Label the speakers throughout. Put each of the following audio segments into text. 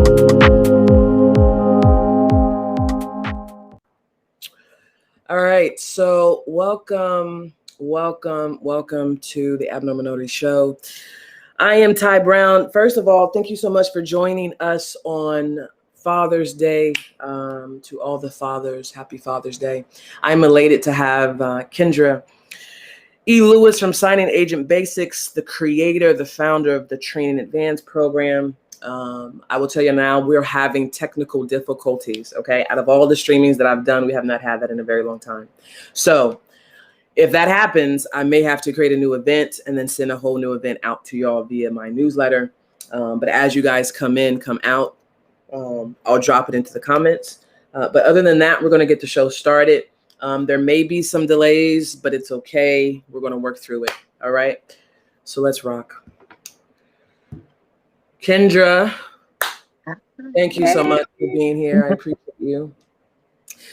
Speaker 1: All right, so welcome to the Abnormal Notary Show. I am Ty Brown. First of all, thank you so much for joining us on Father's Day. To all the fathers, happy Father's Day. I'm elated to have Kendra Lewis from Signing Agent Basics, the creator, the founder of the Training Advanced program. I will tell you now, we're having technical difficulties, okay? Out of all the streamings that I've done, we have not had that in a very long time. So if that happens, I may have to create a new event and then send a whole new event out to y'all via my newsletter. But as you guys come out, I'll drop it into the comments. But other than that, we're going to get the show started. There may be some delays, but it's okay. We're going to work through it. All right. So let's rock. Kendra, thank you so much for being here. I appreciate you.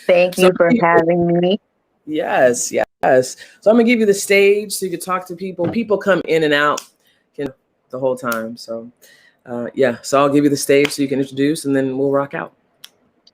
Speaker 2: Thank you for having me.
Speaker 1: Yes. So I'm going to give you the stage so you can talk to people. People come in and out the whole time. So, so I'll give you the stage so you can introduce and then we'll rock out.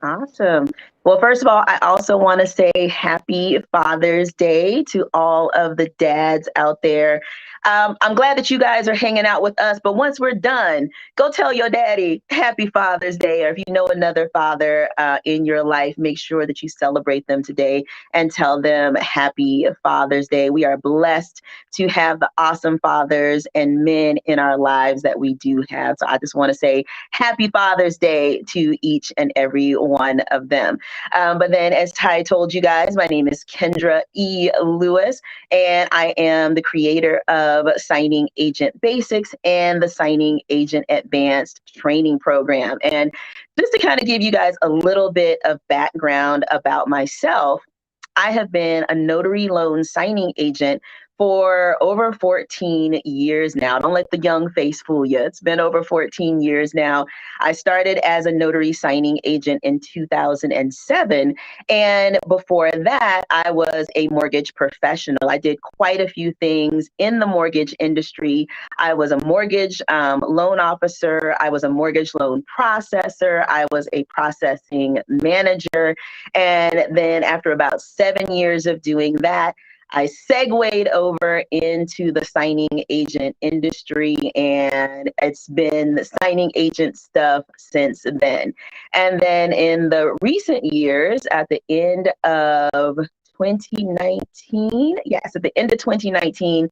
Speaker 2: Awesome. Well, first of all, I also want to say happy Father's Day to all of the dads out there. I'm glad that you guys are hanging out with us, but once we're done, go tell your daddy happy Father's Day, or if you know another father in your life, make sure that you celebrate them today and tell them happy Father's Day. We are blessed to have the awesome fathers and men in our lives that we do have. So I just want to say happy Father's Day to each and every one of them. But then, as Ty told you guys, my name is Kendra Lewis, and I am the creator of Signing Agent Basics and the Signing Agent Advanced training program. And just to kind of give you guys a little bit of background about myself, I have been a notary loan signing agent for over 14 years now. Don't let the young face fool you. It's been over 14 years now. I started as a notary signing agent in 2007. And before that, I was a mortgage professional. I did quite a few things in the mortgage industry. I was a mortgage loan officer. I was a mortgage loan processor. I was a processing manager. And then after about 7 years of doing that, I segued over into the signing agent industry, and it's been signing agent stuff since then. And then in the recent years, at the end of 2019,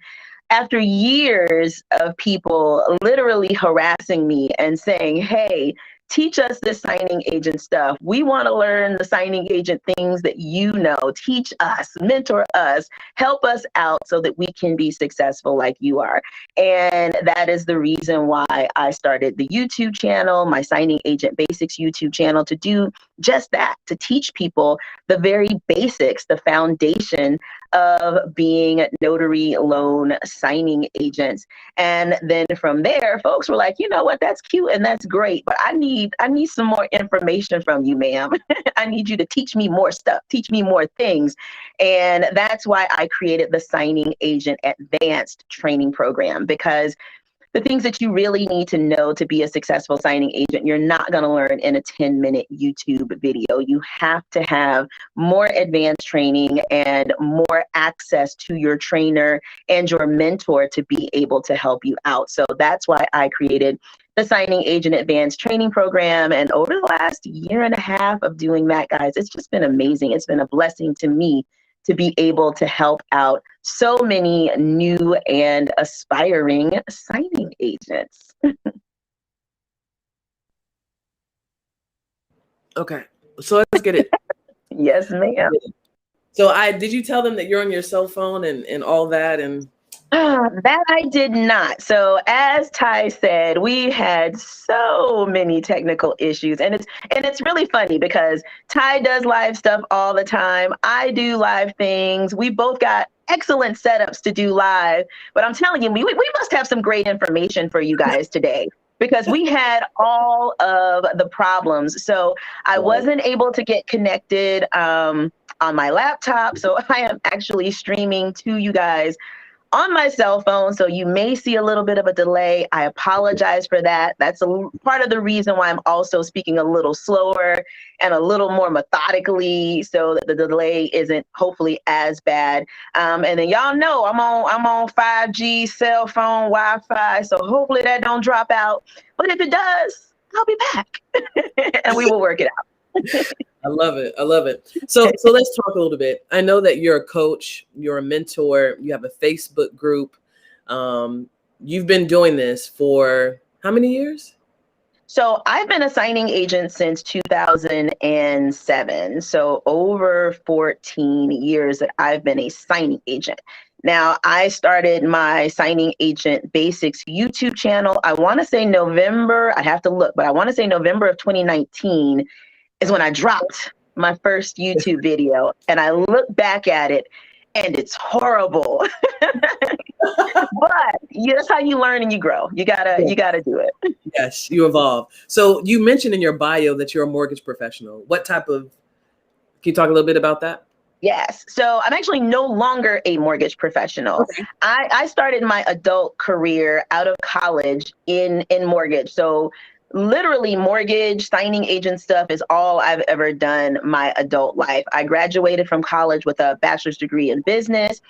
Speaker 2: after years of people literally harassing me and saying, hey, teach us this signing agent stuff. We want to learn the signing agent things that you know. Teach us, mentor us, help us out so that we can be successful like you are. And that is the reason why I started the YouTube channel, my Signing Agent Basics YouTube channel, to do just that, to teach people the very basics, the foundation of being notary loan signing agents. And then from there, folks were like, you know what, that's cute and that's great, but I need some more information from you, ma'am. I need you to teach me more stuff, teach me more things. And that's why I created the Signing Agent Advanced training program, because the things that you really need to know to be a successful signing agent, you're not going to learn in a 10-minute YouTube video. You have to have more advanced training and more access to your trainer and your mentor to be able to help you out. So that's why I created the Signing Agent Advanced training program. And over the last year and a half of doing that, guys, it's just been amazing. It's been a blessing to me to be able to help out so many new and aspiring signing agents.
Speaker 1: Okay, so let's get it.
Speaker 2: Yes, ma'am.
Speaker 1: So did you tell them that you're on your cell phone and all that? And
Speaker 2: that I did not. So as Ty said, we had so many technical issues, and it's really funny because Ty does live stuff all the time. I do live things. We both got excellent setups to do live, but I'm telling you, we must have some great information for you guys today, because we had all of the problems. So I wasn't able to get connected on my laptop. So I am actually streaming to you guys on my cell phone. So you may see a little bit of a delay. I apologize for that. That's part of the reason why I'm also speaking a little slower and a little more methodically, so that the delay isn't hopefully as bad. And then y'all know I'm on 5G cell phone Wi-Fi, so hopefully that don't drop out. But if it does, I'll be back and we will work it out.
Speaker 1: I love it. I love it. So let's talk a little bit. I know that you're a coach, you're a mentor, you have a Facebook group. You've been doing this for how many years?
Speaker 2: So I've been a signing agent since 2007. So over 14 years that I've been a signing agent. Now, I started my Signing Agent Basics YouTube channel. I want to say November, I have to look, but I want to say November of 2019 is when I dropped my first YouTube video. And I look back at it and it's horrible. But that's how you learn and you grow. You gotta do it.
Speaker 1: Yes, you evolve. So you mentioned in your bio that you're a mortgage professional. Can you talk a little bit about that?
Speaker 2: Yes. So I'm actually no longer a mortgage professional.
Speaker 1: Okay.
Speaker 2: I started my adult career out of college in mortgage. So literally mortgage, signing agent stuff is all I've ever done my adult life. I graduated from college with a bachelor's degree in business.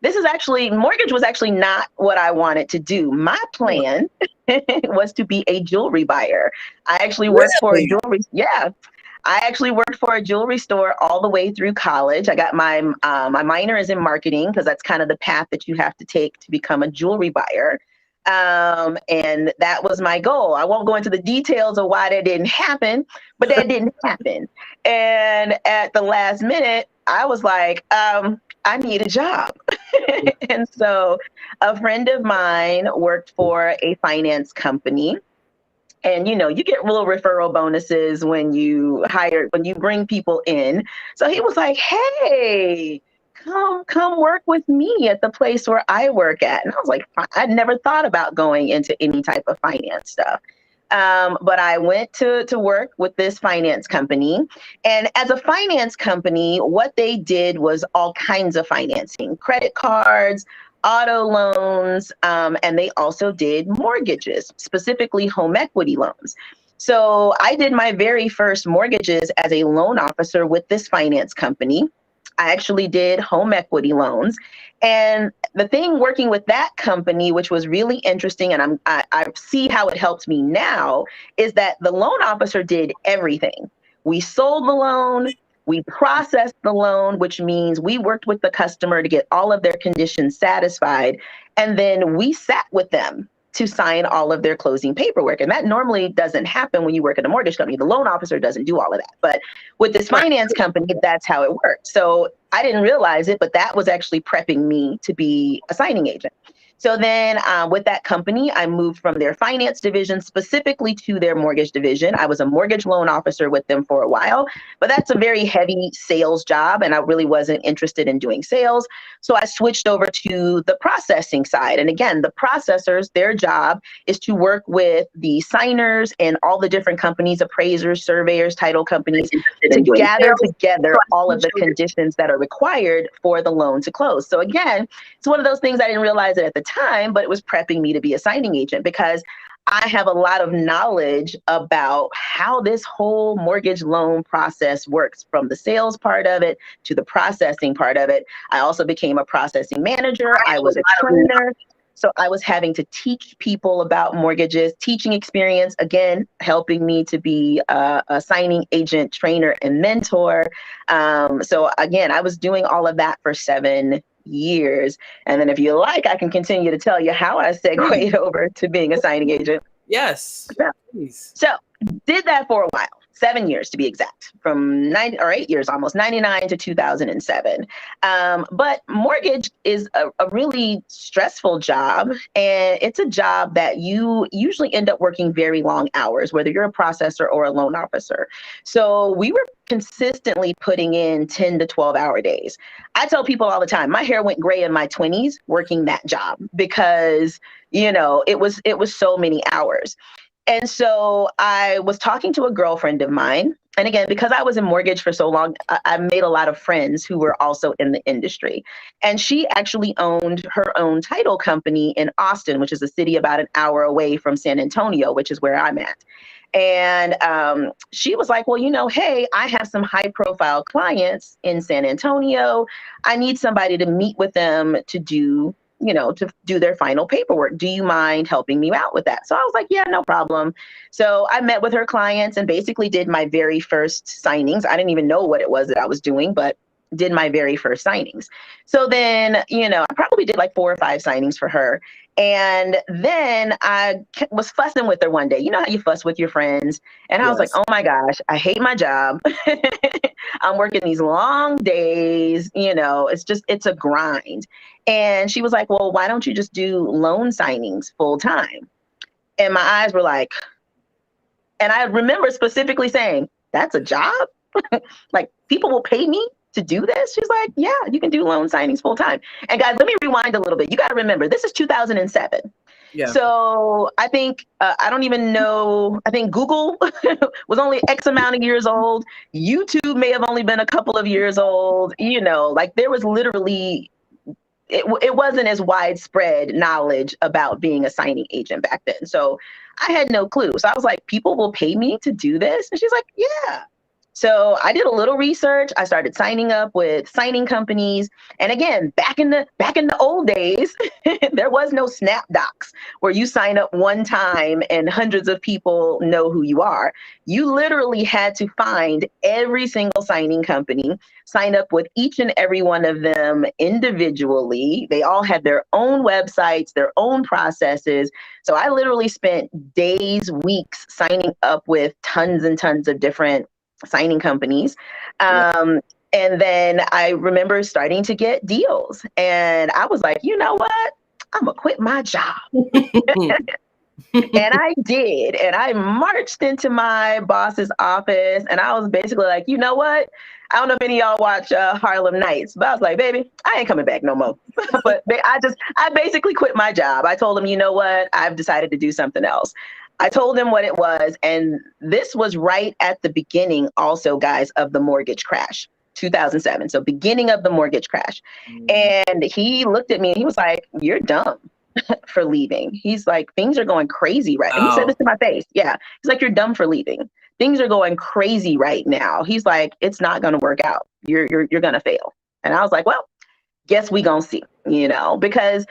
Speaker 2: Mortgage was actually not what I wanted to do. My plan was to be a jewelry buyer. I actually worked for a jewelry. Yeah. I actually worked for a jewelry store all the way through college. I got my minor is in marketing because that's kind of the path that you have to take to become a jewelry buyer. And that was my goal. I won't go into the details of why that didn't happen, but that didn't happen. And at the last minute, I was like, I need a job. And so a friend of mine worked for a finance company. And, you get little referral bonuses when you bring people in. So he was like, hey, come work with me at the place where I work at. And I was like, I'd never thought about going into any type of finance stuff. But I went to work with this finance company. And as a finance company, what they did was all kinds of financing, credit cards, auto loans, and they also did mortgages, specifically home equity loans. So I did my very first mortgages as a loan officer with this finance company. I actually did home equity loans. And the thing working with that company, which was really interesting, and I see how it helps me now, is that the loan officer did everything. We sold the loan, we processed the loan, which means we worked with the customer to get all of their conditions satisfied. And then we sat with them to sign all of their closing paperwork. And that normally doesn't happen when you work at a mortgage company. The loan officer doesn't do all of that. But with this finance company, that's how it worked. So I didn't realize it, but that was actually prepping me to be a signing agent. So then with that company, I moved from their finance division specifically to their mortgage division. I was a mortgage loan officer with them for a while, but that's a very heavy sales job, and I really wasn't interested in doing sales. So I switched over to the processing side. And again, the processors, their job is to work with the signers and all the different companies, appraisers, surveyors, title companies, to gather together all of the conditions that are required for the loan to close. So again, it's one of those things I didn't realize it at the time, but it was prepping me to be a signing agent because I have a lot of knowledge about how this whole mortgage loan process works, from the sales part of it to the processing part of it. I also became a processing manager. I was a trainer. So I was having to teach people about mortgages, teaching experience, again, helping me to be a signing agent, trainer, and mentor. So again, I was doing all of that for 7 years. And then if you like, I can continue to tell you how I segued over to being a signing agent.
Speaker 1: Yes.
Speaker 2: So did that for a while. 7 years to be exact, from 8 years, almost 99 to 2007. But mortgage is a really stressful job. And it's a job that you usually end up working very long hours, whether you're a processor or a loan officer. So we were consistently putting in 10 to 12-hour days. I tell people all the time, my hair went gray in my 20s working that job because, it was so many hours. And so I was talking to a girlfriend of mine, And again, because I was in mortgage for so long, I made a lot of friends who were also in the industry. And she actually owned her own title company in Austin, which is a city about an hour away from San Antonio, which is where I'm at. And she was like, well, hey, I have some high profile clients in San Antonio. I need somebody to meet with them to do their final paperwork. Do you mind helping me out with that? So I was like, yeah, no problem. So I met with her clients and basically did my very first signings. I didn't even know what it was that I was doing, but did my very first signings. So then, I probably did like 4 or 5 signings for her. And then I was fussing with her one day. You know how you fuss with your friends? And I was like,
Speaker 1: Yes.
Speaker 2: oh my gosh, I hate my job. I'm working these long days. It's a grind. And she was like, well, why don't you just do loan signings full time? And my eyes were like, and I remember specifically saying, that's a job? Like, people will pay me to do this? She's like, yeah, you can do loan signings full time. And guys, let me rewind a little bit. You got to remember, this is 2007.
Speaker 1: Yeah.
Speaker 2: So I think, I don't even know, I think Google was only X amount of years old. YouTube may have only been a couple of years old. Like there was literally, it wasn't as widespread knowledge about being a signing agent back then. So I had no clue. So I was like, people will pay me to do this? And she's like, yeah. So I did a little research. I started signing up with signing companies. And again, back in the old days, there was no Snap Docs where you sign up one time and hundreds of people know who you are. You literally had to find every single signing company, sign up with each and every one of them individually. They all had their own websites, their own processes. So I literally spent days, weeks signing up with tons and tons of different signing companies. And then I remember starting to get deals. And I was like, you know what? I'm going to quit my job. And I did. And I marched into my boss's office. And I was basically like, you know what? I don't know if any of y'all watch Harlem Nights, but I was like, baby, I ain't coming back no more. But I basically quit my job. I told them, you know what? I've decided to do something else. I told them what it was. And this was right at the beginning also, guys, of the mortgage crash, 2007. So beginning of the mortgage crash. And he looked at me and he was like, you're dumb for leaving. He's like, things are going crazy right now. He said this to my face. Yeah. He's like, you're dumb for leaving. Things are going crazy right now. He's like, it's not going to work out. You're going to fail. And I was like, well, guess we going to see, because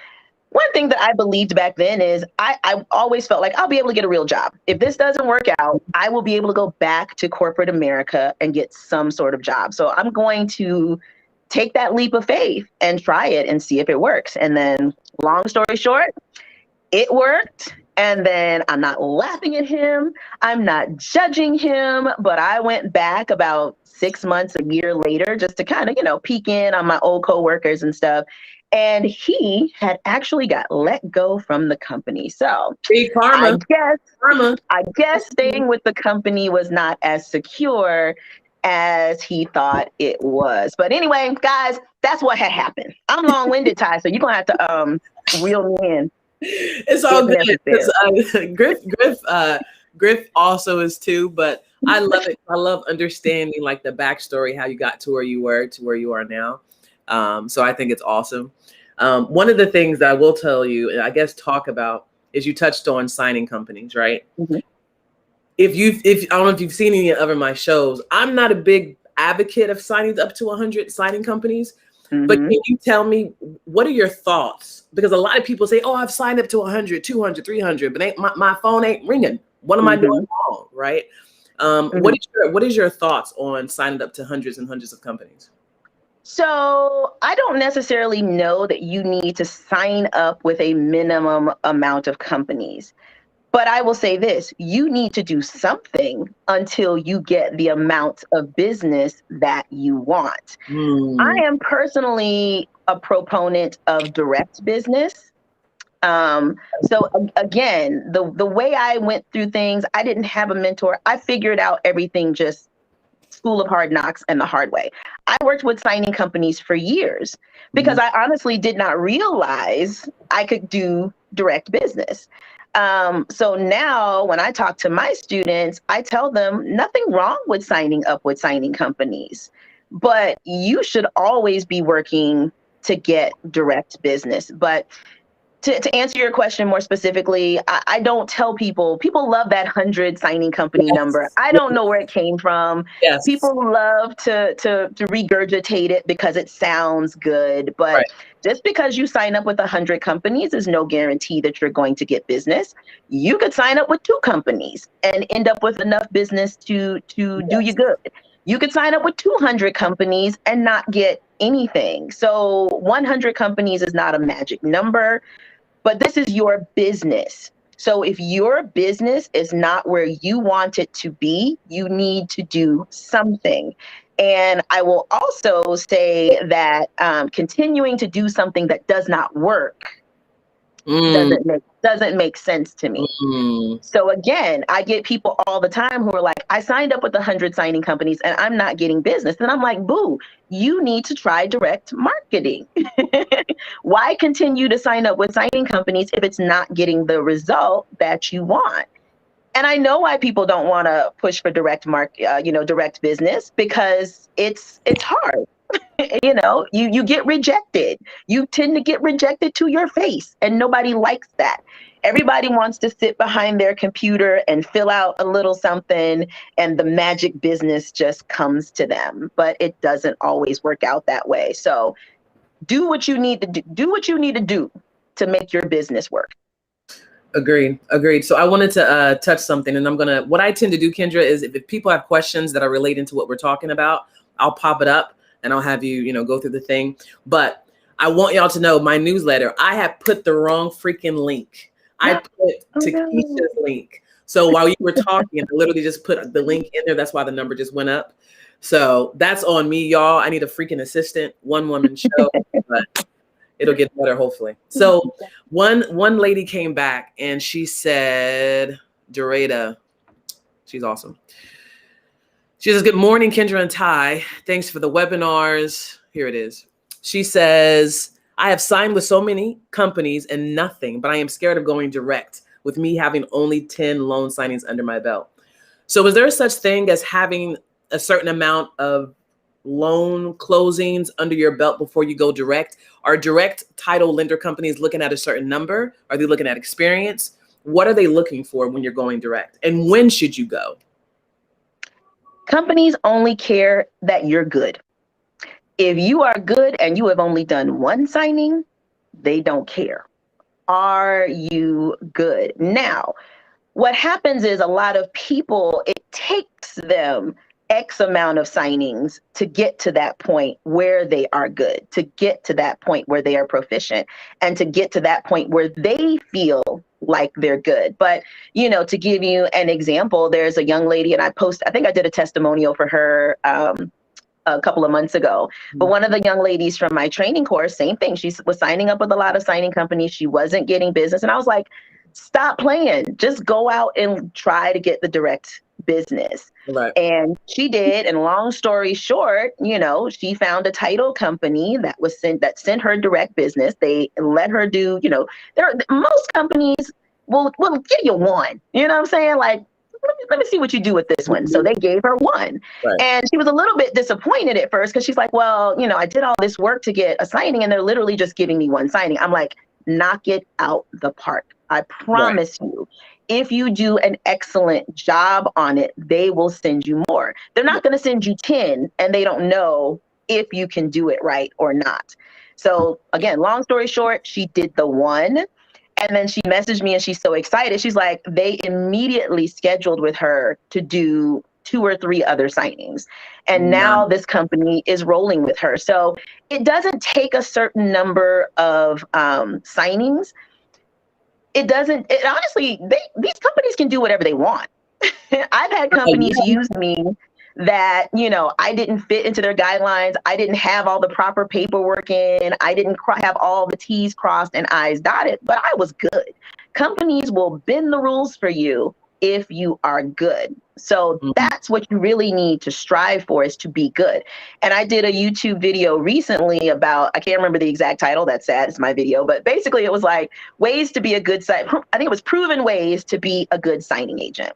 Speaker 2: one thing that I believed back then is I always felt like I'll be able to get a real job. If this doesn't work out, I will be able to go back to corporate America and get some sort of job. So I'm going to take that leap of faith and try it and see if it works. And then long story short, it worked. And then I'm not laughing at him. I'm not judging him, but I went back about 6 months, a year later, just to kind of, peek in on my old coworkers and stuff. And he had actually got let go from the company. So
Speaker 1: Karma.
Speaker 2: I guess staying with the company was not as secure as he thought it was. But anyway, guys, that's what had happened. I'm long-winded, Ty, so you're going to have to reel me in.
Speaker 1: It's all good. Griff also is too, but I love it. I love understanding like the backstory, how you got to where you were to where you are now. So I think it's awesome. One of the things that I will tell you, and I guess talk about, is you touched on signing companies, right?
Speaker 2: Mm-hmm.
Speaker 1: If I don't know if you've seen any of my shows, I'm not a big advocate of signing up to 100 signing companies. Mm-hmm. But can you tell me, what are your thoughts? Because a lot of people say, oh, I've signed up to 100, 200, 300, but my phone ain't ringing. What am I doing wrong, right? What is your thoughts on signing up to hundreds and hundreds of companies?
Speaker 2: So I don't necessarily know that you need to sign up with a minimum amount of companies. But I will say this, you need to do something until you get the amount of business that you want. I am personally a proponent of direct business. So again, the way I went through things, I didn't have a mentor. I figured out everything just school of hard knocks and the hard way. I worked with signing companies for years because I honestly did not realize I could do direct business. So now when I talk to my students, I tell them nothing wrong with signing up with signing companies, but you should always be working to get direct business. But to answer your question more specifically, I don't tell people love that 100 signing company number. I don't know where it came from.
Speaker 1: Yes.
Speaker 2: People love to regurgitate it because it sounds good. But just because you sign up with 100 companies is no guarantee that you're going to get business. You could sign up with 2 companies and end up with enough business to do you good. You could sign up with 200 companies and not get anything. So 100 companies is not a magic number. But this is your business. So if your business is not where you want it to be, you need to do something. And I will also say that continuing to do something that does not work doesn't make sense to me. So again, I get people all the time who are like, I signed up with 100 signing companies and I'm not getting business. And I'm like, boo, you need to try direct marketing. Why continue to sign up with signing companies if it's not getting the result that you want? And I know why people don't want to push for direct business, because it's hard. You get rejected. You tend to get rejected to your face, and nobody likes that. Everybody wants to sit behind their computer and fill out a little something, and the magic business just comes to them. But it doesn't always work out that way. So do what you need to do. Do what you need to do to make your business work.
Speaker 1: Agreed. So I wanted to touch something, and what I tend to do, Kendra, is if people have questions that are relating to what we're talking about, I'll pop it up and I'll have you, go through the thing. But I want y'all to know my newsletter, I have put the wrong freaking link. I put Takesha's link. So while you were talking, I literally just put the link in there. That's why the number just went up. So that's on me, y'all. I need a freaking assistant, one woman show, but it'll get better, hopefully. So one lady came back and she said, Dorada, she's awesome. She says, good morning, Kendra and Ty. Thanks for the webinars. Here it is. She says, I have signed with so many companies and nothing, but I am scared of going direct with me having only 10 loan signings under my belt. So is there such thing as having a certain amount of loan closings under your belt before you go direct? Are direct title lender companies looking at a certain number? Are they looking at experience? What are they looking for when you're going direct? And when should you go?
Speaker 2: Companies only care that you're good. If you are good and you have only done one signing, they don't care. Are you good? Now, what happens is a lot of people, it takes them X amount of signings to get to that point where they are good, to get to that point where they are proficient, and to get to that point where they feel like they're good. But, to give you an example, there's a young lady, and I think I did a testimonial for her a couple of months ago. But one of the young ladies from my training course, same thing. She was signing up with a lot of signing companies. She wasn't getting business. And I was like, stop playing. Just go out and try to get the direct business.
Speaker 1: Right.
Speaker 2: And she did. And long story short, she found a title company that sent her direct business. They let her do, most companies will give you one. You know what I'm saying? Like, let me see what you do with this one. So they gave her one. Right. And she was a little bit disappointed at first because she's like, well, I did all this work to get a signing and they're literally just giving me one signing. I'm like, knock it out the park. I promise you, if you do an excellent job on it, they will send you more. They're not going to send you 10 and they don't know if you can do it right or not. So again, long story short, she did the one. And then she messaged me and she's so excited. She's like, they immediately scheduled with her to do 2 or 3 other signings. And now this company is rolling with her. So it doesn't take a certain number of signings. Honestly, these companies can do whatever they want. I've had companies use me that, I didn't fit into their guidelines. I didn't have all the proper paperwork in. I didn't have all the T's crossed and I's dotted, but I was good. Companies will bend the rules for you if you are good. So that's what you really need to strive for, is to be good. And I did a YouTube video recently about, I can't remember the exact title, that's sad, it's my video, but basically it was like ways to be a good I think it was proven ways to be a good signing agent.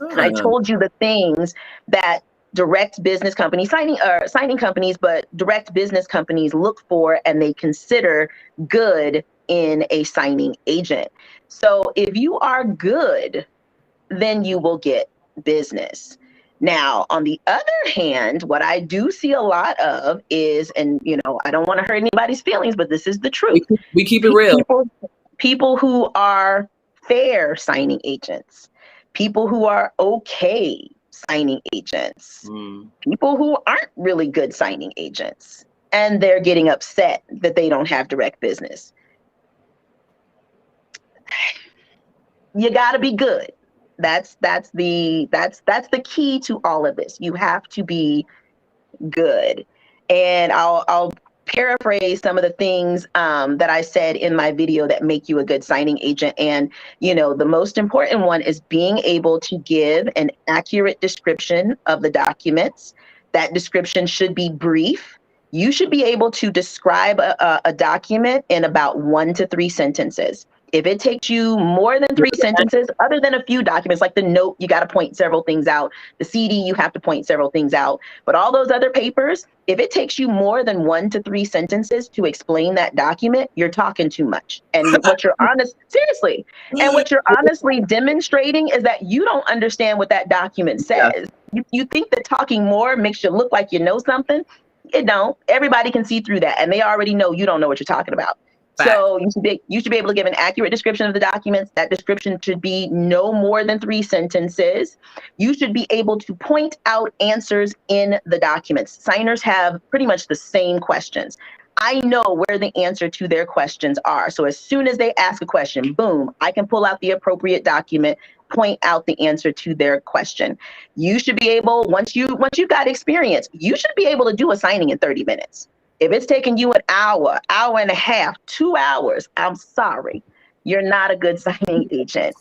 Speaker 2: And I told you the things that direct business companies, signing companies, but direct business companies look for and they consider good in a signing agent. So if you are good, then you will get business. Now, on the other hand, what I do see a lot of is, and I don't want to hurt anybody's feelings, but this is the truth.
Speaker 1: We keep it real.
Speaker 2: People who are fair signing agents, people who are okay signing agents, people who aren't really good signing agents, and they're getting upset that they don't have direct business. You got to be good. That's the key to all of this. You have to be good. And I'll paraphrase some of the things that I said in my video that make you a good signing agent. And the most important one is being able to give an accurate description of the documents. That description should be brief. You should be able to describe a document in about 1 to 3 sentences. If it takes you more than 3 sentences, other than a few documents, like the note, you got to point several things out. The CD, you have to point several things out. But all those other papers, if it takes you more than 1 to 3 sentences to explain that document, you're talking too much. And what you're seriously, and what you're honestly demonstrating is that you don't understand what that document says. You think that talking more makes you look like you know something. It don't. Everybody can see through that, and they already know you don't know what you're talking about. So you should be able to give an accurate description of the documents. That description should be no more than 3 sentences. You should be able to point out answers in the documents. Signers have pretty much the same questions. I know where the answer to their questions are. So as soon as they ask a question, boom, I can pull out the appropriate document, point out the answer to their question. You should be able, once you've got experience, you should be able to do a signing in 30 minutes. If it's taking you an hour, hour and a half, 2 hours, I'm sorry, you're not a good signing agent.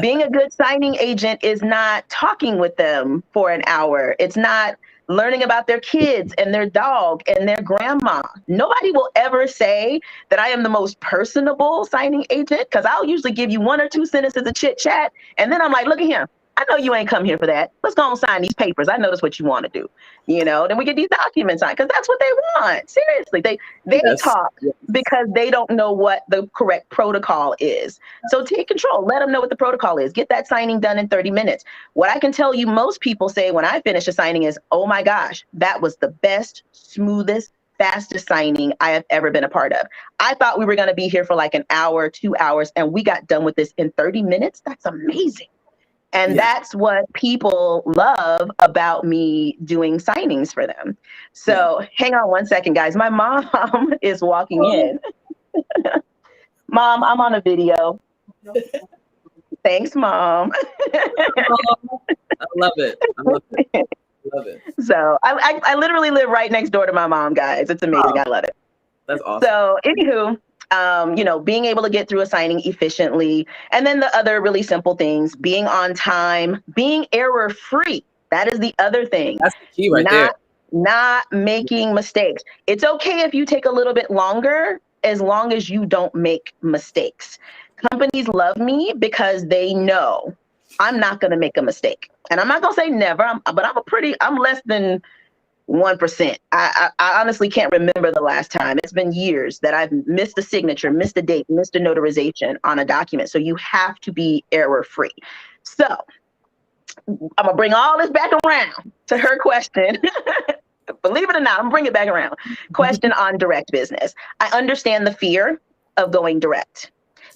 Speaker 2: Being a good signing agent is not talking with them for an hour. It's not learning about their kids and their dog and their grandma. Nobody will ever say that I am the most personable signing agent, because I'll usually give you 1 or 2 sentences of chit chat. And then I'm like, look at here. I know you ain't come here for that. Let's go and sign these papers. I know that's what you want to do. Then we get these documents signed, because that's what they want. Seriously, they talk because they don't know what the correct protocol is. So take control. Let them know what the protocol is. Get that signing done in 30 minutes. What I can tell you most people say when I finish a signing is, oh my gosh, that was the best, smoothest, fastest signing I have ever been a part of. I thought we were going to be here for like an hour, 2 hours, and we got done with this in 30 minutes. That's amazing. And that's what people love about me doing signings for them. So hang on 1 second, guys. My mom is walking in. Mom, I'm on a video. Thanks, Mom.
Speaker 1: I love it. Love it.
Speaker 2: So I literally live right next door to my mom, guys. It's amazing. I love it.
Speaker 1: That's awesome.
Speaker 2: So anywho, being able to get through a signing efficiently. And then the other really simple things, being on time, being error-free. That is the other thing.
Speaker 1: That's the key right there.
Speaker 2: Not making mistakes. It's okay if you take a little bit longer, as long as you don't make mistakes. Companies love me because they know I'm not going to make a mistake. And I'm not going to say never, but I'm less than 1%. I honestly can't remember the last time. It's been years that I've missed a signature, missed a date, missed a notarization on a document. So you have to be error-free. So I'm going to bring all this back around to her question. Believe it or not, I'm going to bring it back around. Question on direct business. I understand the fear of going direct.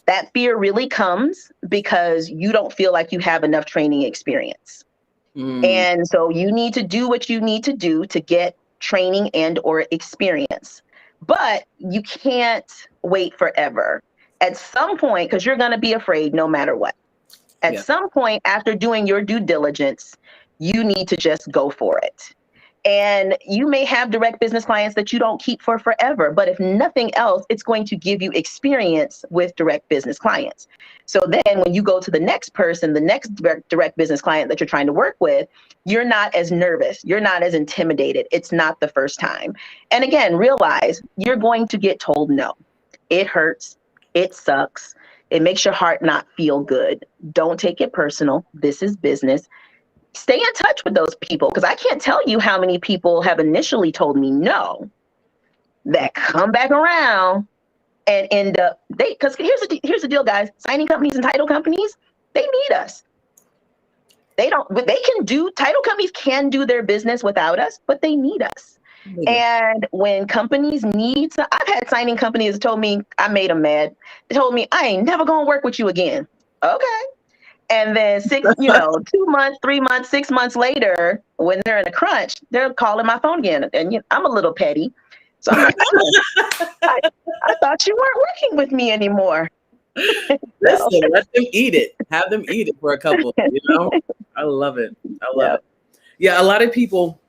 Speaker 2: That fear really comes because you don't feel like you have enough training experience. And so you need to do what you need to do to get training and or experience. But you can't wait forever. At some point, because you're going to be afraid no matter what. At some point, after doing your due diligence, you need to just go for it. And you may have direct business clients that you don't keep for forever, but if nothing else, it's going to give you experience with direct business clients. So then when you go to the next person, the next direct business client that you're trying to work with, you're not as nervous. You're not as intimidated. It's not the first time. And again, realize you're going to get told no. It hurts. It sucks. It makes your heart not feel good. Don't take it personal. This is business. Stay in touch with those people, because I can't tell you how many people have initially told me no that come back around and end up, because here's the deal, guys. Signing companies and title companies, they need us. Title companies can do their business without us, but they need us. And when companies need, I've had signing companies that told me, I made them mad. They told me, I ain't never gonna work with you again. Okay. And then 2 months, 3 months, 6 months later, when they're in a crunch, they're calling my phone again. And I'm a little petty. So I'm like, I thought you weren't working with me anymore.
Speaker 1: Listen, let them eat it. Have them eat it for a couple, I love it. I love it. Yeah, a lot of people,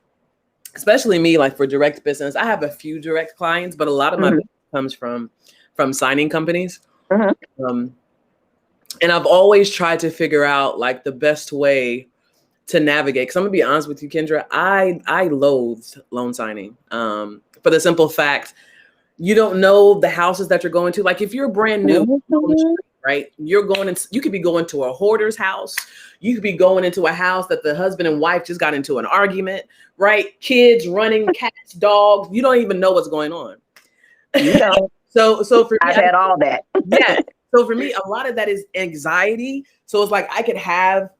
Speaker 1: especially me, like for direct business, I have a few direct clients, but a lot of my business comes from signing companies. And I've always tried to figure out like the best way to navigate. Because I'm gonna be honest with you, Kendra, I loathed loan signing for the simple fact you don't know the houses that you're going to. Like if you're brand new, right? You could be going to a hoarder's house. You could be going into a house that the husband and wife just got into an argument, right? Kids running, cats, dogs. You don't even know what's going on. So for me,
Speaker 2: I've had all that.
Speaker 1: Yeah. So for me, a lot of that is anxiety. So it's like I could have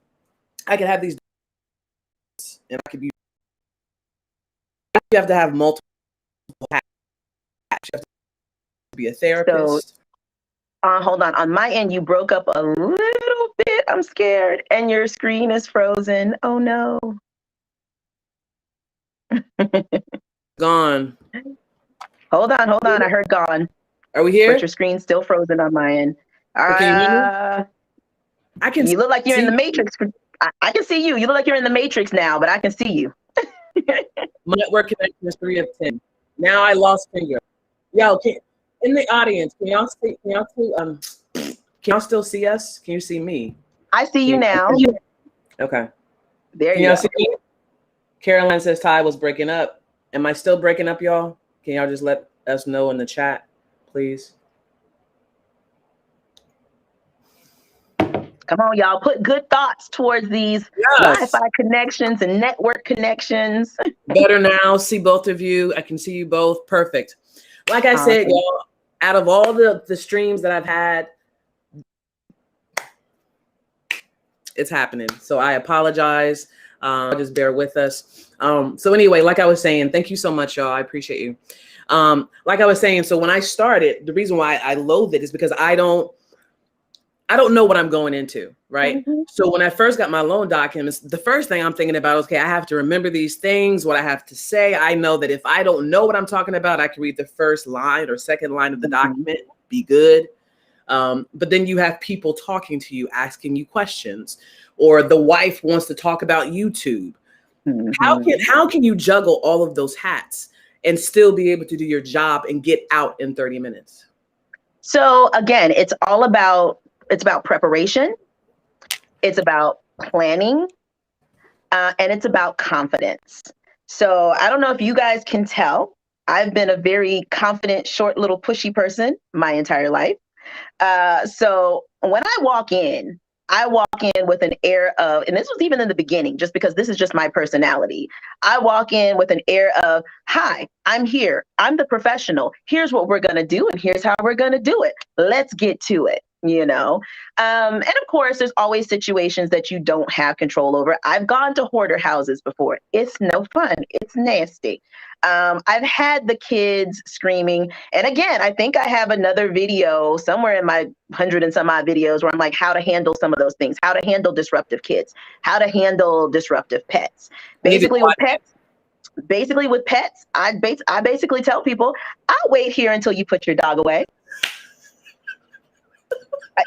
Speaker 1: these, and I could be. You have to have multiple hats. You have to be a therapist.
Speaker 2: So, hold on. On my end, you broke up a little bit. I'm scared, and your screen is frozen. Oh no.
Speaker 1: Gone.
Speaker 2: Hold on. I heard gone.
Speaker 1: Are we here?
Speaker 2: But your screen's still frozen on my end.
Speaker 1: Can you hear me? I can.
Speaker 2: You look like you're in the Matrix. I can see you. You look like you're in the Matrix now, but I can see you.
Speaker 1: My network connection is 3 of 10. Now I lost finger. Yo, in the audience, can y'all still see us? Can you see me?
Speaker 2: I see you now.
Speaker 1: Okay.
Speaker 2: There
Speaker 1: Can
Speaker 2: you
Speaker 1: y'all
Speaker 2: go.
Speaker 1: see me? Caroline says Ty was breaking up. Am I still breaking up, y'all? Can y'all just let us know in the chat, please?
Speaker 2: Come on, y'all. Put good thoughts towards these Wi-Fi connections and network connections.
Speaker 1: Better now. See both of you. I can see you both. Perfect. Like I said, y'all, out of all the streams that I've had, it's happening. So I apologize. Just bear with us. So anyway, like I was saying, thank you so much, y'all. I appreciate you. Like I was saying, so when I started, the reason why I loathe it is because I don't know what I'm going into, right? So when I first got my loan documents, the first thing I'm thinking about is, okay, I have to remember these things, what I have to say. I know that if I don't know what I'm talking about, I can read the first line or second line of the document, be good. But then you have people talking to you, asking you questions, or the wife wants to talk about YouTube. How can you juggle all of those hats and still be able to do your job and get out in 30 minutes?
Speaker 2: So again, it's about preparation. It's about planning, and it's about confidence. So I don't know if you guys can tell, I've been a very confident, short, little pushy person my entire life. So when I walk in with an air of, and this was even in the beginning, just because this is just my personality. I walk in with an air of, hi, I'm here. I'm the professional. Here's what we're going to do. And here's how we're going to do it. Let's get to it. And of course, there's always situations that you don't have control over. I've gone to hoarder houses before. It's no fun. It's nasty. I've had the kids screaming. And again, I think I have another video somewhere in my 100 and some odd videos where I'm like, how to handle some of those things, how to handle disruptive kids, how to handle disruptive pets. Basically with pets, I basically tell people, I'll wait here until you put your dog away.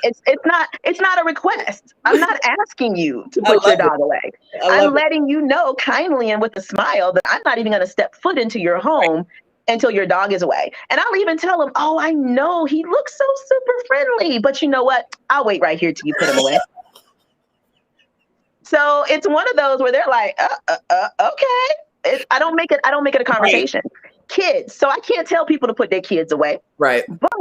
Speaker 2: It's not a request. I'm not asking you to
Speaker 1: I
Speaker 2: put your
Speaker 1: love it.
Speaker 2: dog away.
Speaker 1: I
Speaker 2: I'm
Speaker 1: love it.
Speaker 2: letting you know kindly and with a smile that I'm not even going to step foot into your home until your dog is away. And I'll even tell him, oh, I know he looks so super friendly, but you know what? I'll wait right here till you put him away. So it's one of those where they're like, okay. I don't make it a conversation. Right. Kids. So I can't tell people to put their kids away.
Speaker 1: Right.
Speaker 2: But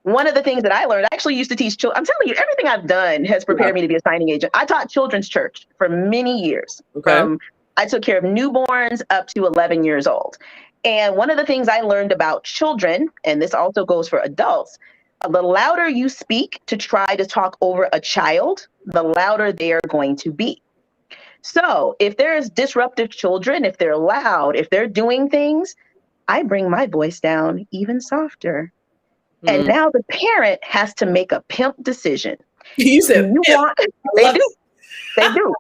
Speaker 2: one of the things that I learned, I actually used to teach children. I'm telling you, everything I've done has prepared me to be a signing agent. I taught children's church for many years.
Speaker 1: Okay.
Speaker 2: I took care of newborns up to 11 years old. And one of the things I learned about children, and this also goes for adults, the louder you speak to try to talk over a child, the louder they are going to be. So if there's disruptive children, if they're loud, if they're doing things, I bring my voice down even softer. And now the parent has to make a pimp decision.
Speaker 1: You said
Speaker 2: they do.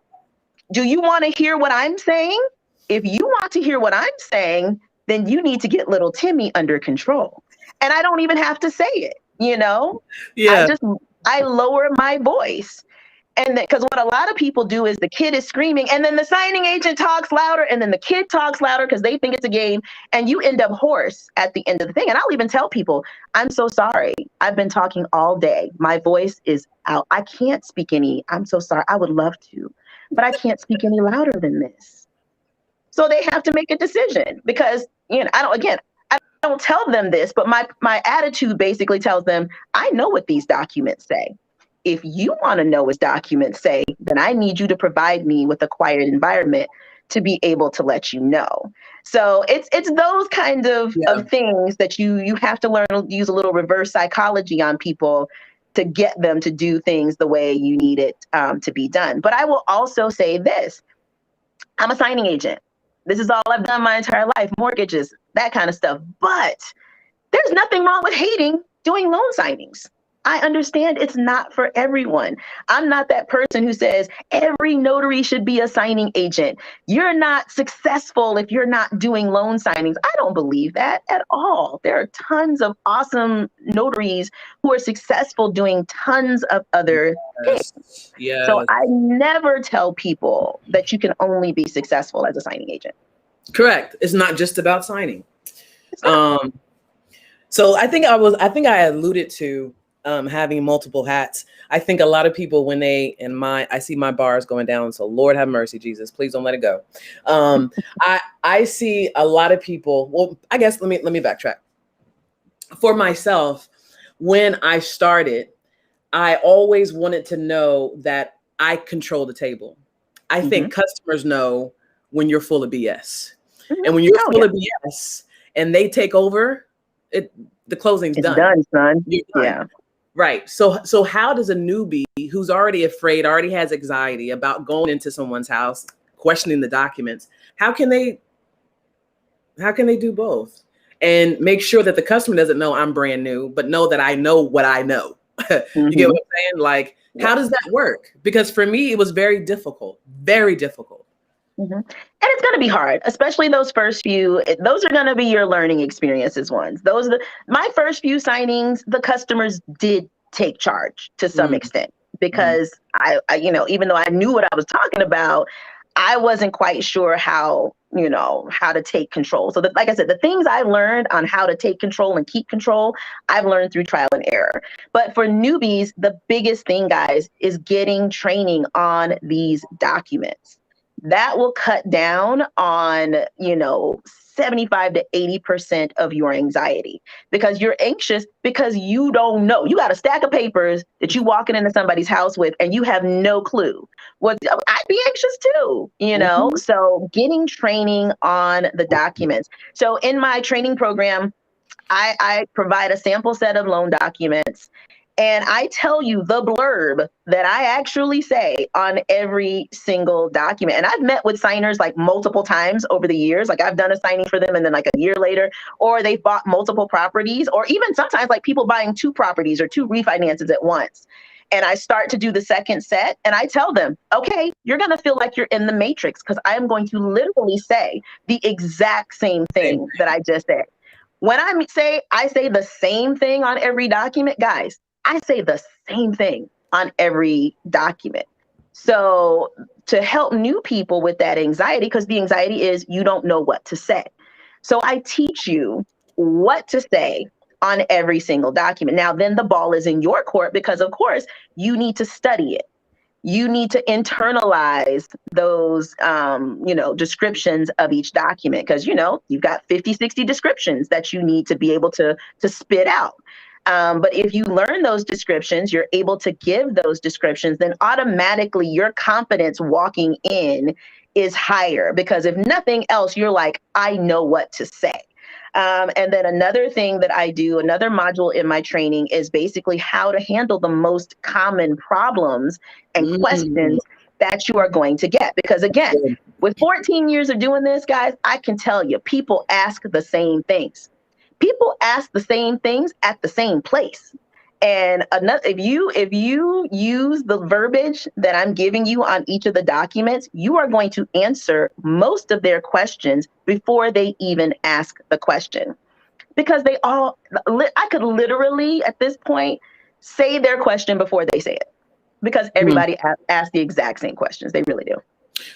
Speaker 2: Do you want to hear what I'm saying? If you want to hear what I'm saying, then you need to get little Timmy under control. And I don't even have to say it, you know?
Speaker 1: Yeah.
Speaker 2: I lower my voice. And because what a lot of people do is the kid is screaming and then the signing agent talks louder and then the kid talks louder because they think it's a game and you end up hoarse at the end of the thing. And I'll even tell people, I'm so sorry. I've been talking all day. My voice is out. I can't speak I'm so sorry. I would love to, but I can't speak any louder than this. So they have to make a decision because, you know, I don't tell them this, but my attitude basically tells them, I know what these documents say. If you want to know what documents say, then I need you to provide me with a quiet environment to be able to let you know. So it's those kind of things that you have to learn to use a little reverse psychology on people to get them to do things the way you need it to be done. But I will also say this. I'm a signing agent. This is all I've done my entire life, mortgages, that kind of stuff. But there's nothing wrong with hating doing loan signings. I understand it's not for everyone. I'm not that person who says every notary should be a signing agent. You're not successful if you're not doing loan signings. I don't believe that at all. There are tons of awesome notaries who are successful doing tons of other things.
Speaker 1: Yes.
Speaker 2: So I never tell people that you can only be successful as a signing agent.
Speaker 1: Correct. It's not just about signing. So I think I alluded to having multiple hats. I think a lot of people when I see my bars going down. So Lord have mercy, Jesus, please don't let it go. I see a lot of people. Well, I guess let me backtrack. For myself, when I started, I always wanted to know that I control the table. I think customers know when you're full of BS, and when you're full of BS and they take over, the closing's done.
Speaker 2: Done, son.
Speaker 1: Yeah. Right. So how does a newbie who's already afraid, already has anxiety about going into someone's house, questioning the documents, how can they do both and make sure that the customer doesn't know I'm brand new, but know that I know what I know? You get what I'm saying? Like, how does that work? Because for me, it was very difficult, very difficult.
Speaker 2: And it's going to be hard, especially those first few. Those are going to be your learning experiences ones. My first few signings, the customers did take charge to some extent because I, even though I knew what I was talking about, I wasn't quite sure how to take control. So like I said, the things I learned on how to take control and keep control, I've learned through trial and error. But for newbies, the biggest thing, guys, is getting training on these documents. That will cut down on, 75 to 80% of your anxiety because you're anxious because you don't know. You got a stack of papers that you walking into somebody's house with and you have no clue. I'd be anxious too, So getting training on the documents. So in my training program, I provide a sample set of loan documents. And I tell you the blurb that I actually say on every single document. And I've met with signers like multiple times over the years. Like I've done a signing for them and then like a year later, or they bought multiple properties, or even sometimes like people buying 2 properties or 2 refinances at once. And I start to do the second set and I tell them, okay, you're going to feel like you're in the Matrix because I am going to literally say the exact same thing that I just said. When I say the same thing on every document, guys, I say the same thing on every document. So to help new people with that anxiety, because the anxiety is you don't know what to say. So I teach you what to say on every single document. Now, then the ball is in your court because, of course, you need to study it. You need to internalize those, descriptions of each document because, you've got 50, 60 descriptions that you need to be able to spit out. But if you learn those descriptions, you're able to give those descriptions, then automatically your confidence walking in is higher because if nothing else, you're like, I know what to say. And then another thing that I do, another module in my training is basically how to handle the most common problems and questions that you are going to get. Because again, with 14 years of doing this, guys, I can tell you, people ask the same things. People ask the same things at the same place. And if you use the verbiage that I'm giving you on each of the documents, you are going to answer most of their questions before they even ask the question. Because I could literally at this point say their question before they say it. Because everybody asks the exact same questions. They really do.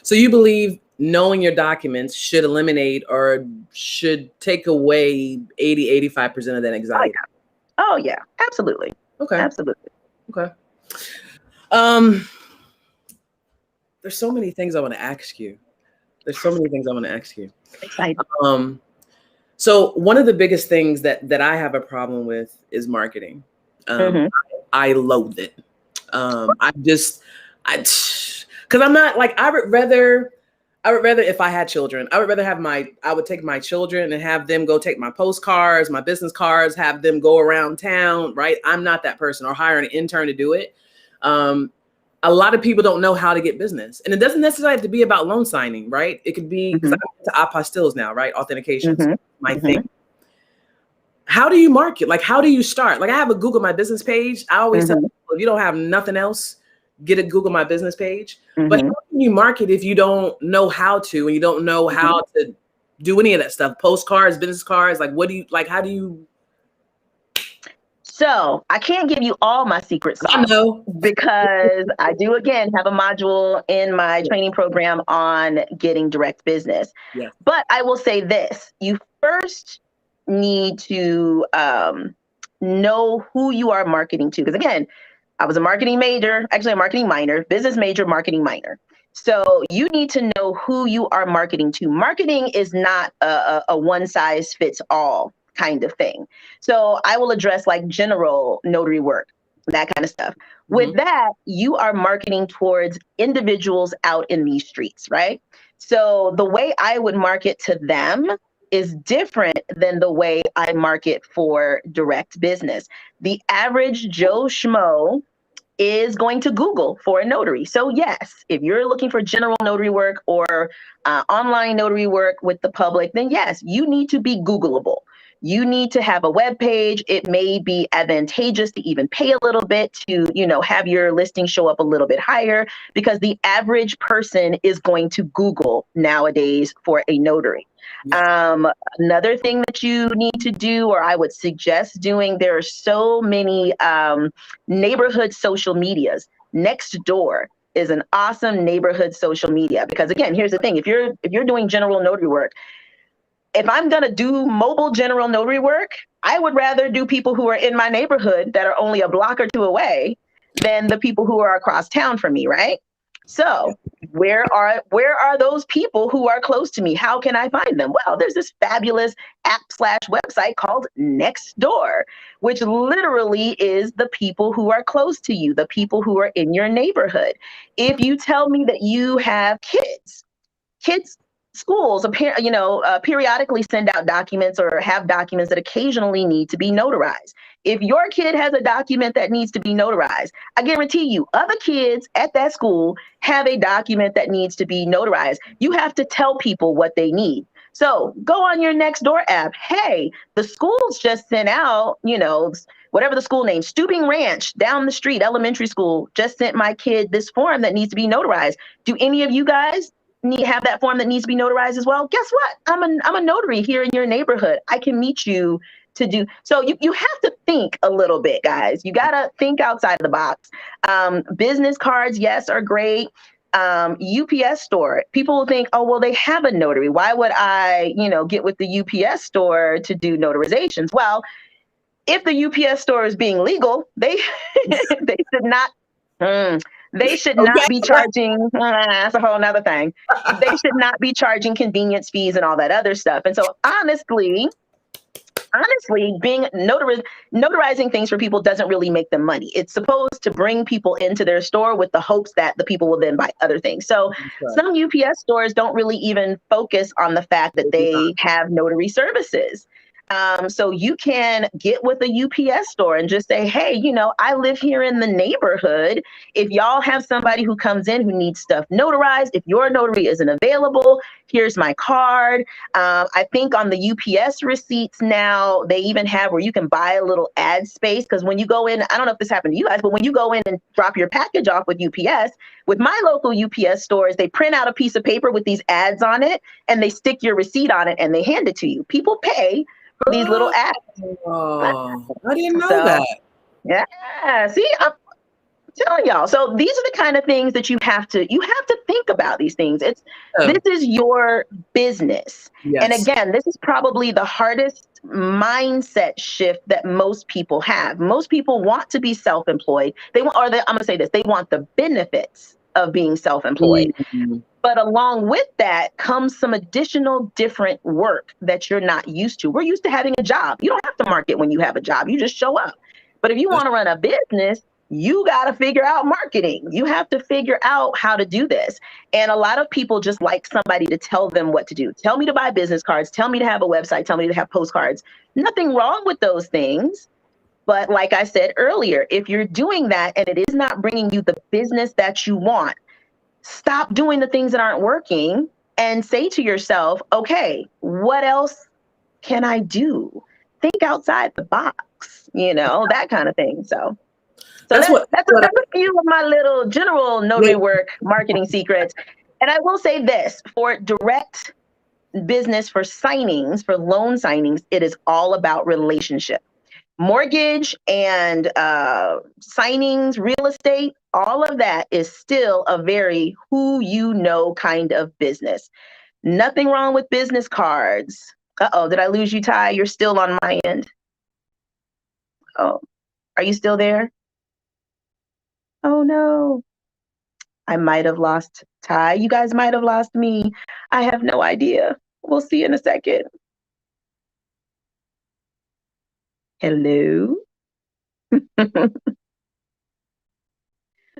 Speaker 1: So you believe knowing your documents should eliminate or should take away 80-85% of that anxiety?
Speaker 2: Oh yeah, absolutely.
Speaker 1: Okay.
Speaker 2: Absolutely.
Speaker 1: Okay. There's so many things I want to ask you.
Speaker 2: Excited.
Speaker 1: So one of the biggest things that I have a problem with is marketing. I loathe it. Because I'm not like, I would rather if I had children, I would take my children and have them go take my postcards, my business cards, have them go around town, right? I'm not that person, or hire an intern to do it. A lot of people don't know how to get business, and it doesn't necessarily have to be about loan signing, right? It could be, because I'm into apostilles now, right? Authentication, my thing. How do you market? Like, how do you start? Like, I have a Google My Business page. I always tell people, if you don't have nothing else, get a Google My Business page. But how can you market if you don't know how to, and you don't know how to do any of that stuff? Postcards, business cards, like, how do you?
Speaker 2: So I can't give you all my secret sauce.
Speaker 1: I know.
Speaker 2: Because I do, again, have a module in my training program on getting direct business.
Speaker 1: Yes.
Speaker 2: But I will say this, you first need to know who you are marketing to. Because again, I was a marketing major, actually a marketing minor, business major, marketing minor. So you need to know who you are marketing to. Marketing is not a one size fits all kind of thing. So I will address like general notary work, that kind of stuff. With that, you are marketing towards individuals out in these streets, right? So the way I would market to them is different than the way I market for direct business. The average Joe Schmo is going to Google for a notary. So yes, if you're looking for general notary work or online notary work with the public, then yes, you need to be Googleable. You need to have a web page. It may be advantageous to even pay a little bit to, have your listing show up a little bit higher, because the average person is going to Google nowadays for a notary. Another thing that you need to do, or I would suggest doing, there are so many neighborhood social medias. Nextdoor is an awesome neighborhood social media, because again, here's the thing: if you're doing general notary work, if I'm going to do mobile general notary work, I would rather do people who are in my neighborhood that are only a block or two away than the people who are across town from me, right? So where are those people who are close to me? How can I find them? Well, there's this fabulous app/website called Nextdoor, which literally is the people who are close to you, the people who are in your neighborhood. If you tell me that you have kids, schools, periodically send out documents or have documents that occasionally need to be notarized. If your kid has a document that needs to be notarized, I guarantee you other kids at that school have a document that needs to be notarized. You have to tell people what they need. So go on your Nextdoor app. Hey, the schools just sent out, whatever the school name, Stubing Ranch down the street, elementary school, just sent my kid this form that needs to be notarized. Do any of you guys have that form that needs to be notarized as well? Guess what? I'm a notary here in your neighborhood. I can meet you to do. So you have to think a little bit, guys. You got to think outside the box. Business cards, yes, are great. UPS store, people will think, oh, well, they have a notary. Why would I, get with the UPS store to do notarizations? Well, if the UPS store is being legal, they they should not. They should not be charging. That's a whole nother thing. They should not be charging convenience fees and all that other stuff. And so, honestly, being notarizing things for people doesn't really make them money. It's supposed to bring people into their store with the hopes that the people will then buy other things. So some UPS stores don't really even focus on the fact that they have notary services. So you can get with a UPS store and just say, hey, I live here in the neighborhood. If y'all have somebody who comes in who needs stuff notarized, if your notary isn't available, here's my card. I think on the UPS receipts now, they even have where you can buy a little ad space. Because when you go in, I don't know if this happened to you guys, but when you go in and drop your package off with UPS, with my local UPS stores, they print out a piece of paper with these ads on it and they stick your receipt on it and they hand it to you. People pay for these little ads.
Speaker 1: Oh, I didn't know that.
Speaker 2: Yeah. See, I'm telling y'all. So these are the kind of things that you have to think about these things. This is your business. Yes. And again, this is probably the hardest mindset shift that most people have. Most people want to be self-employed. I'm going to say this, they want the benefits of being self-employed. Mm-hmm. But along with that comes some additional different work that you're not used to. We're used to having a job. You don't have to market when you have a job. You just show up. But if you want to run a business, you got to figure out marketing. You have to figure out how to do this. And a lot of people just like somebody to tell them what to do. Tell me to buy business cards. Tell me to have a website. Tell me to have postcards. Nothing wrong with those things. But like I said earlier, if you're doing that and it is not bringing you the business that you want, stop doing the things that aren't working and say to yourself, okay, what else can I do? Think outside the box, that kind of thing. So that's a few of my little general notary work marketing secrets. And I will say this, for direct business, for signings, for loan signings, it is all about relationship. Mortgage and signings, real estate, all of that is still a very who you know kind of business. Nothing wrong with business cards. Uh-oh, did I lose you, Ty? You're still on my end. Oh, are you still there? Oh, no. I might have lost Ty. You guys might have lost me. I have no idea. We'll see in a second. Hello?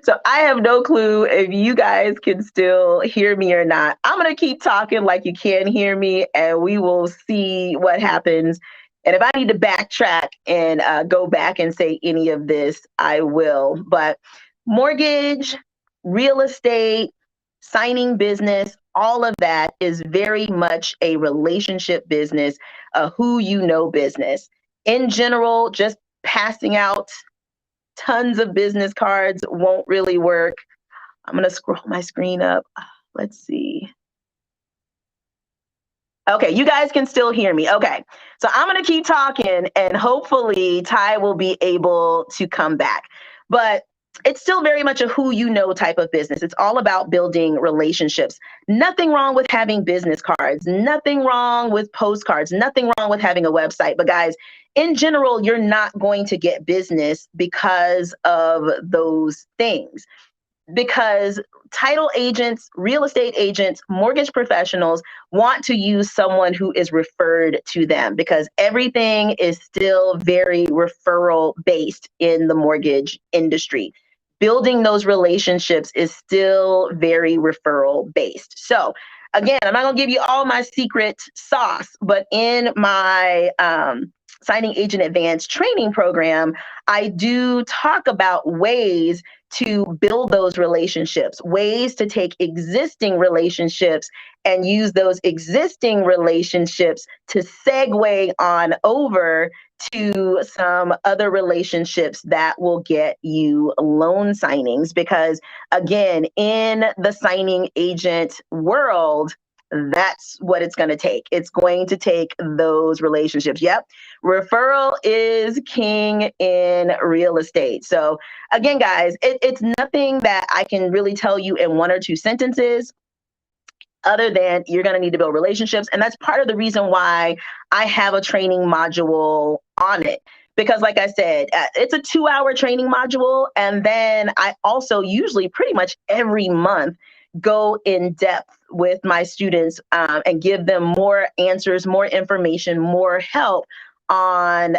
Speaker 2: So I have no clue if you guys can still hear me or not. I'm going to keep talking like you can hear me, and we will see what happens. And if I need to backtrack and go back and say any of this, I will. But mortgage, real estate, signing business, all of that is very much a relationship business, a who you know business. In general, just passing out tons of business cards won't really work. I'm going to scroll my screen up. Let's see. Okay, you guys can still hear me. Okay, so I'm going to keep talking and hopefully Ty will be able to come back. But it's still very much a who you know type of business. It's all about building relationships. Nothing wrong with having business cards. Nothing wrong with postcards. Nothing wrong with having a website. But guys, in general, you're not going to get business because of those things. Because title agents, real estate agents, mortgage professionals want to use someone who is referred to them because everything is still very referral based in the mortgage industry. Building those relationships is still very referral based. So again, I'm not going to give you all my secret sauce, but in my Signing Agent Advanced training program, I do talk about ways to build those relationships, ways to take existing relationships and use those existing relationships to segue on over to some other relationships that will get you loan signings. Because again, in the signing agent world, That's what it's going to take. It's going to take those relationships. Yep. Referral is king in real estate. So again, guys, it's nothing that I can really tell you in one or two sentences, other than you're going to need to build relationships. And that's part of the reason why I have a training module on it. Because like I said, it's a 2-hour training module. And then I also usually pretty much every month go in depth with my students and give them more answers, more information, more help on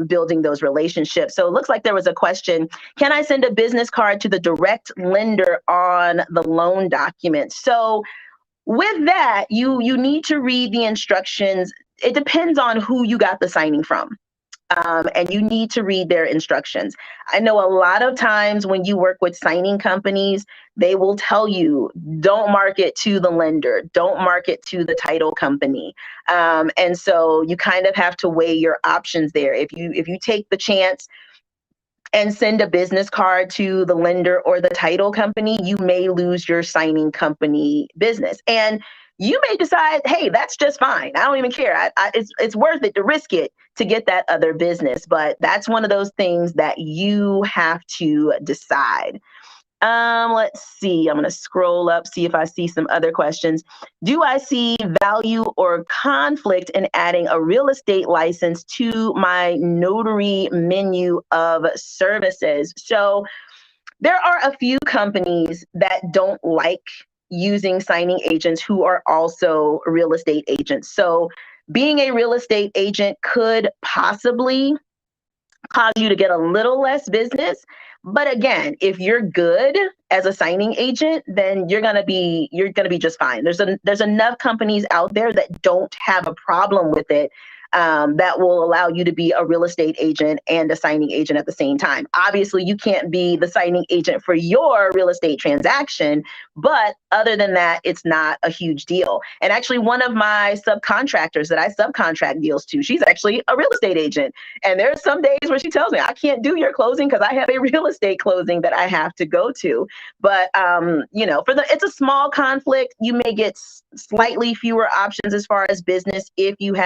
Speaker 2: building those relationships. So it looks like there was a question. Can I send a business card to the direct lender on the loan document? So with that, you need to read the instructions. It depends on who you got the signing from. And you need to read their instructions. I know a lot of times when you work with signing companies, they will tell you, don't market to the lender, don't market to the title company. And so you kind of have to weigh your options there. If you take the chance and send a business card to the lender or the title company, you may lose your signing company business. And you may decide, hey, that's just fine. I don't even care. It's worth it to risk it to get that other business. But that's one of those things that you have to decide. Let's see. I'm going to scroll up, see if I see some other questions. Do I see value or conflict in adding a real estate license to my notary menu of services? So there are a few companies that don't like using signing agents who are also real estate agents. So being a real estate agent could possibly cause you to get a little less business. But again, if you're good as a signing agent, then you're gonna be just fine. There's enough companies out there that don't have a problem with it. That will allow you to be a real estate agent and a signing agent at the same time. Obviously, you can't be the signing agent for your real estate transaction, but other than that, it's not a huge deal. And actually, one of my subcontractors that I subcontract deals to, she's actually a real estate agent. And there's some days where she tells me, I can't do your closing because I have a real estate closing that I have to go to. But, it's a small conflict. You may get slightly fewer options as far as business if you're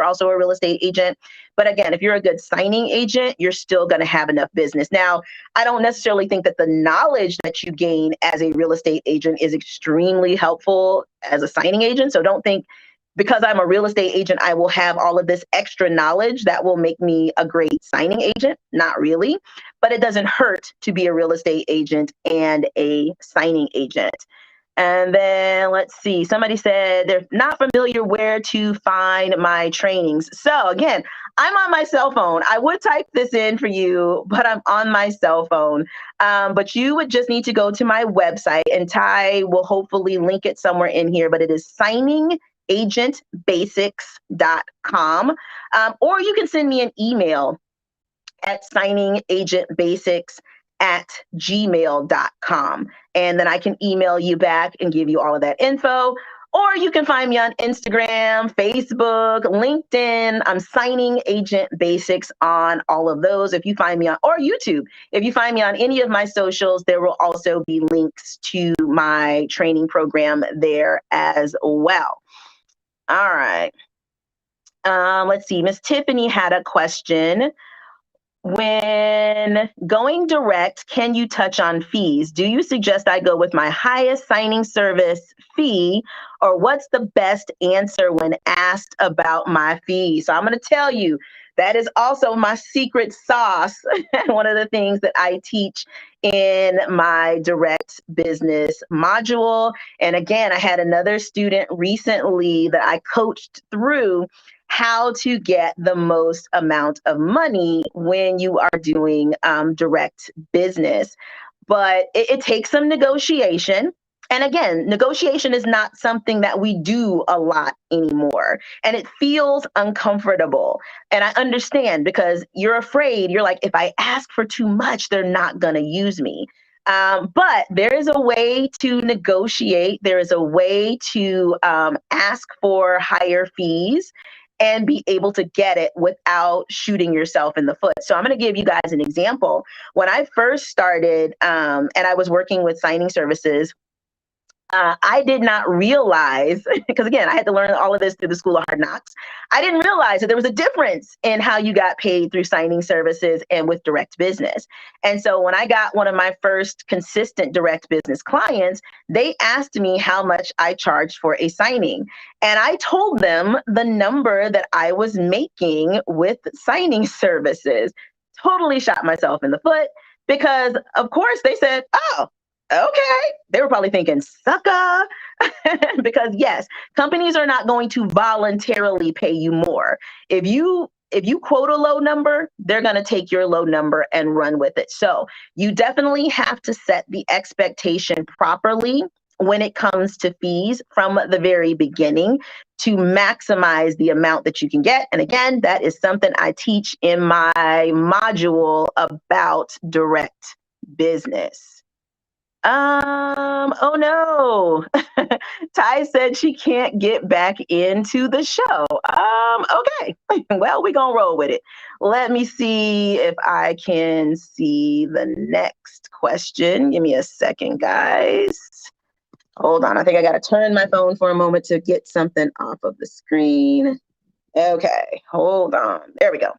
Speaker 2: also a real estate agent. But again, if you're a good signing agent, you're still going to have enough business. Now, I don't necessarily think that the knowledge that you gain as a real estate agent is extremely helpful as a signing agent. So don't think because I'm a real estate agent, I will have all of this extra knowledge that will make me a great signing agent. Not really, but it doesn't hurt to be a real estate agent and a signing agent. And then let's see, somebody said they're not familiar where to find my trainings. So again, I'm on my cell phone. I would type this in for you, but I'm on my cell phone. But you would just need to go to my website, and Ty will hopefully link it somewhere in here, but it is signingagentbasics.com. Or you can send me an email at signingagentbasics@gmail.com. And then I can email you back and give you all of that info. Or you can find me on Instagram, Facebook, LinkedIn. I'm Signing Agent Basics on all of those. If you find me on, or YouTube, if you find me on any of my socials, there will also be links to my training program there as well. All right. Let's see. Miss Tiffany had a question. When going direct, can you touch on fees? Do you suggest I go with my highest signing service fee, or what's the best answer when asked about my fee? So I'm going to tell you, that is also my secret sauce. One of the things that I teach in my direct business module. And again, I had another student recently that I coached through how to get the most amount of money when you are doing direct business. But it takes some negotiation. And again, negotiation is not something that we do a lot anymore. And it feels uncomfortable. And I understand, because you're afraid. You're like, if I ask for too much, they're not going to use me. But there is a way to negotiate. There is a way to ask for higher fees and be able to get it without shooting yourself in the foot. So I'm going to give you guys an example. When I first started and I was working with signing services, I did not realize, because again, I had to learn all of this through the School of Hard Knocks. I didn't realize that there was a difference in how you got paid through signing services and with direct business. And so when I got one of my first consistent direct business clients, they asked me how much I charged for a signing. And I told them the number that I was making with signing services. Totally shot myself in the foot because, of course, they said, oh, okay. They were probably thinking, sucker. Because yes, companies are not going to voluntarily pay you more. If you quote a low number, they're going to take your low number and run with it. So you definitely have to set the expectation properly when it comes to fees from the very beginning to maximize the amount that you can get. And again, that is something I teach in my module about direct business. Oh no. Ty said she can't get back into the show. Okay. Well, we're gonna roll with it. Let me see if I can see the next question. Give me a second, guys. Hold on. I think I gotta turn my phone for a moment to get something off of the screen. Okay, hold on. There we go.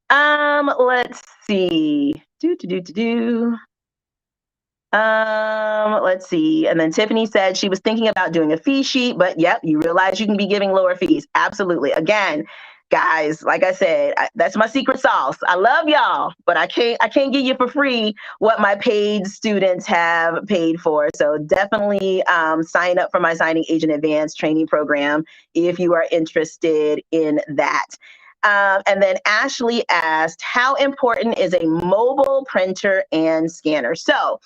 Speaker 2: Let's see. Let's see. And then Tiffany said she was thinking about doing a fee sheet, but yep, you realize you can be giving lower fees. Absolutely. Again, guys, like I said, that's my secret sauce. I love y'all, but I can't give you for free what my paid students have paid for. So definitely sign up for my Signing Agent Advanced training program if you are interested in that. And then Ashley asked, how important is a mobile printer and scanner? So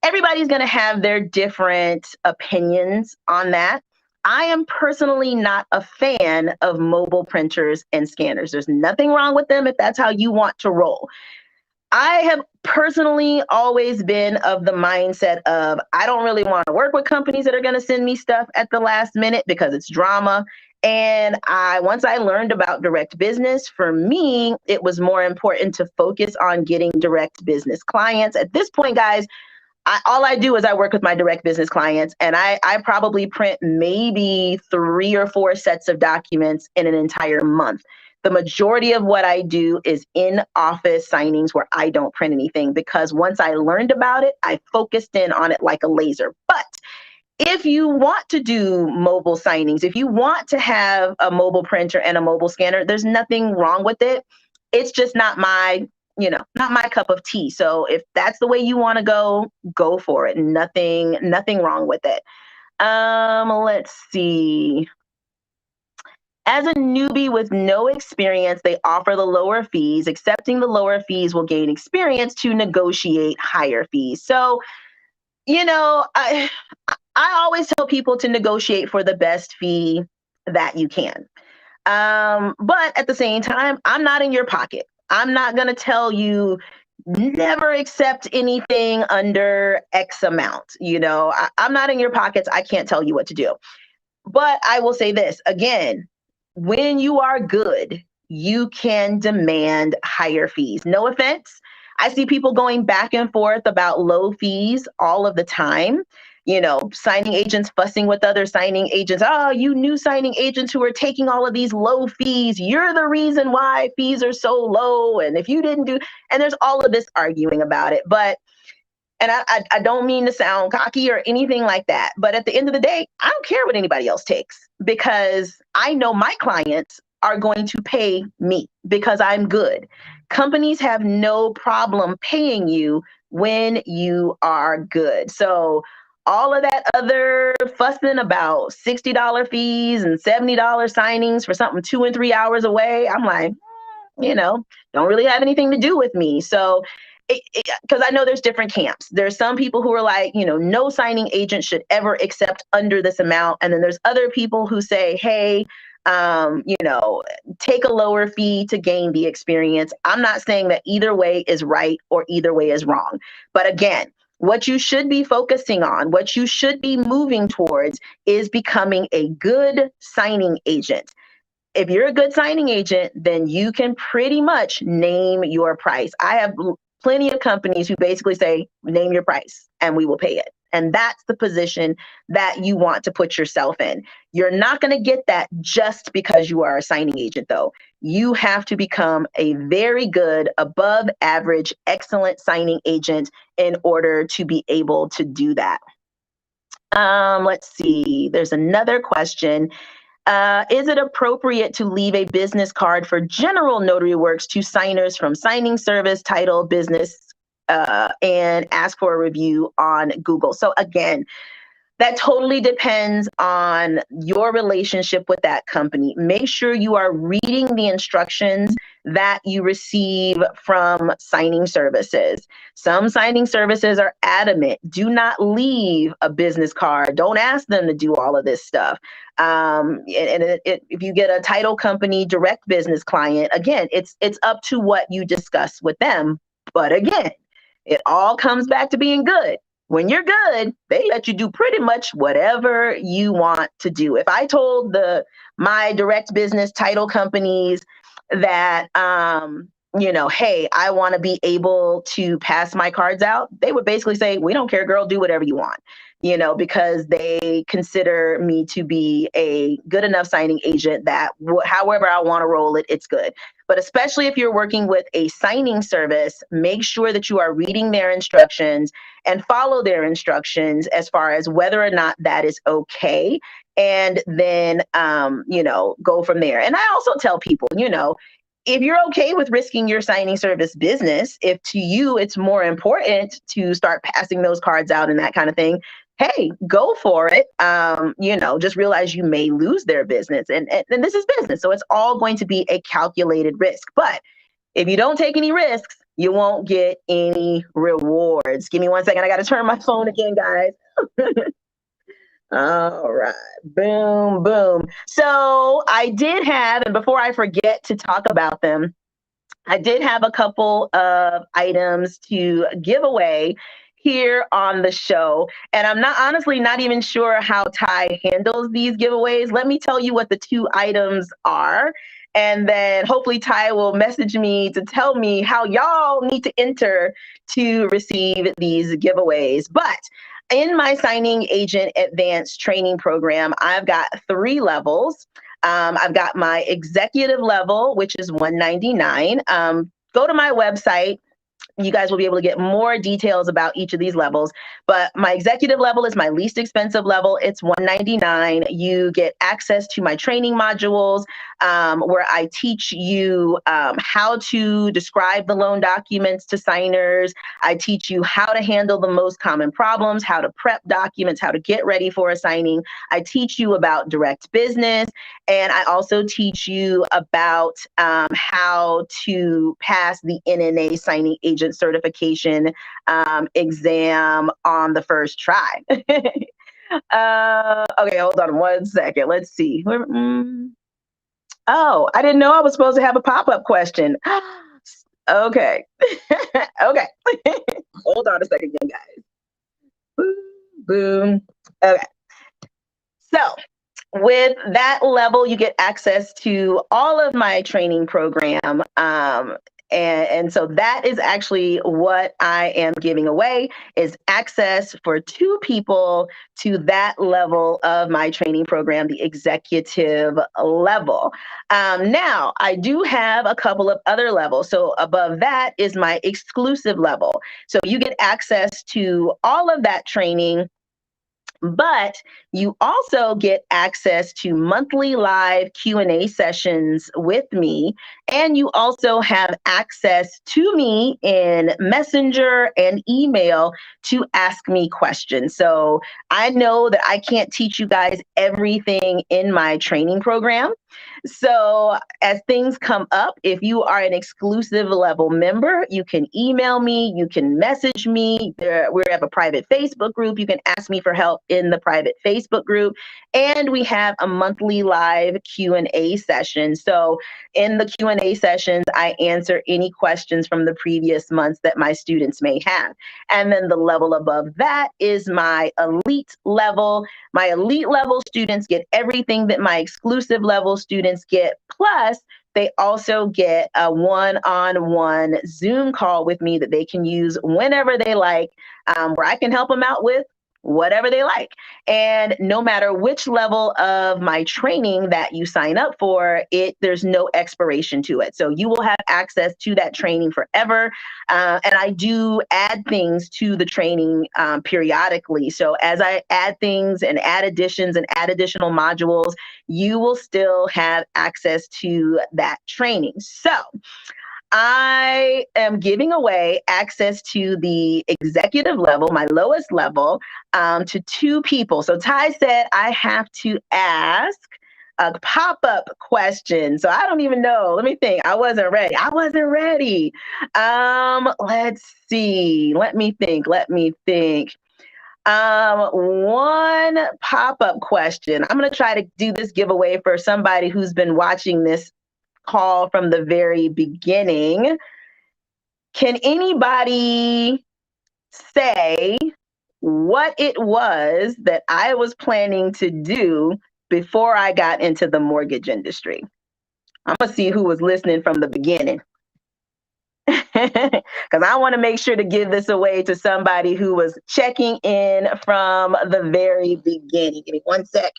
Speaker 2: everybody's going to have their different opinions on that. I am personally not a fan of mobile printers and scanners. There's nothing wrong with them if that's how you want to roll. I have personally always been of the mindset of I don't really want to work with companies that are going to send me stuff at the last minute because it's drama. And once I learned about direct business, for me, it was more important to focus on getting direct business clients. At this point, guys, all I do is I work with my direct business clients, and I probably print maybe 3 or 4 sets of documents in an entire month. The majority of what I do is in-office signings where I don't print anything because once I learned about it, I focused in on it like a laser. But if you want to do mobile signings, if you want to have a mobile printer and a mobile scanner, there's nothing wrong with it. It's just not my cup of tea. So if that's the way you want to go for it. Nothing wrong with it. Let's see. As a newbie with no experience, they offer the lower fees. Accepting the lower fees will gain experience to negotiate higher fees. So, I always tell people to negotiate for the best fee that you can. But at the same time, I'm not in your pocket. I'm not going to tell you never accept anything under X amount. I'm not in your pockets. I can't tell you what to do. But I will say this again, when you are good, you can demand higher fees. No offense. I see people going back and forth about low fees all of the time. Signing agents fussing with other signing agents. Oh, you new signing agents who are taking all of these low fees. You're the reason why fees are so low. And if you didn't do, and there's all of this arguing about it. But, and I don't mean to sound cocky or anything like that. But at the end of the day, I don't care what anybody else takes because I know my clients are going to pay me because I'm good. Companies have no problem paying you when you are good. So all of that other fussing about $60 fees and $70 signings for something 2 and 3 hours away, I'm like, don't really have anything to do with me. So, because I know there's different camps. There's some people who are like, no signing agent should ever accept under this amount. And then there's other people who say, hey, take a lower fee to gain the experience. I'm not saying that either way is right or either way is wrong. But again, what you should be focusing on, what you should be moving towards is becoming a good signing agent. If you're a good signing agent, then you can pretty much name your price. I have plenty of companies who basically say, name your price and we will pay it. And that's the position that you want to put yourself in. You're not going to get that just because you are a signing agent, though. You have to become a very good, above average, excellent signing agent in order to be able to do that. Let's see. There's another question. Is it appropriate to leave a business card for general notary works to signers from signing service, title, business, and ask for a review on Google? So again, that totally depends on your relationship with that company. Make sure you are reading the instructions that you receive from signing services. Some signing services are adamant, do not leave a business card. Don't ask them to do all of this stuff. If you get a title company direct business client, again, it's up to what you discuss with them. But again, it all comes back to being good. When you're good, they let you do pretty much whatever you want to do. If I told my direct business title companies that, hey, I want to be able to pass my cards out, they would basically say, we don't care, girl, do whatever you want, because they consider me to be a good enough signing agent that however I want to roll it, it's good. But especially if you're working with a signing service, make sure that you are reading their instructions and follow their instructions as far as whether or not that is okay. And then, go from there. And I also tell people, if you're okay with risking your signing service business, if to you it's more important to start passing those cards out and that kind of thing, hey, go for it. Just realize you may lose their business. And this is business. So it's all going to be a calculated risk. But if you don't take any risks, you won't get any rewards. Give me 1 second. I got to turn my phone again, guys. All right. Boom, boom. So I did have, and before I forget to talk about them, I did have a couple of items to give away here on the show. And I'm honestly not even sure how Ty handles these giveaways. Let me tell you what the 2 items are. And then hopefully Ty will message me to tell me how y'all need to enter to receive these giveaways. But in my signing agent advanced training program, I've got 3 levels. I've got my executive level, which is $199. Go to my website. You guys will be able to get more details about each of these levels. But my executive level is my least expensive level. It's $199. You get access to my training modules where I teach you how to describe the loan documents to signers. I teach you how to handle the most common problems, how to prep documents, how to get ready for a signing. I teach you about direct business. And I also teach you about how to pass the NNA signing agent certification exam on the first try. Okay, hold on 1 second. Let's see. Oh, I didn't know I was supposed to have a pop-up question. Okay. Okay. Hold on a second again, guys. Boom, boom. Okay. So with that level, you get access to all of my training program. And so that is actually what I am giving away, is access for 2 people to that level of my training program, the executive level. Now, I do have a couple of other levels. So above that is my exclusive level. So you get access to all of that training, but you also get access to monthly live Q&A sessions with me. And you also have access to me in Messenger and email to ask me questions. So I know that I can't teach you guys everything in my training program. So as things come up, if you are an exclusive level member, you can email me, you can message me. We have a private Facebook group. You can ask me for help in the private Facebook group. And we have a monthly live Q&A session. So in the Q&A sessions, I answer any questions from the previous months that my students may have. And then the level above that is my elite level. My elite level students get everything that my exclusive level students get. Plus, they also get a one-on-one Zoom call with me that they can use whenever they like, where I can help them out with whatever they like. And no matter which level of my training that you sign up for, there's no expiration to it. So you will have access to that training forever. And I do add things to the training periodically. So as I add things and add additions and add additional modules, you will still have access to that training. So I am giving away access to the executive level, my lowest level, to 2 people. So Ty said I have to ask a pop-up question. So I don't even know. Let me think. I wasn't ready. Let's see. Let me think. One pop-up question. I'm going to try to do this giveaway for somebody who's been watching this call from the very beginning. Can anybody say what it was that I was planning to do before I got into the mortgage industry? I'm going to see who was listening from the beginning. Because I want to make sure to give this away to somebody who was checking in from the very beginning. Give me 1 sec.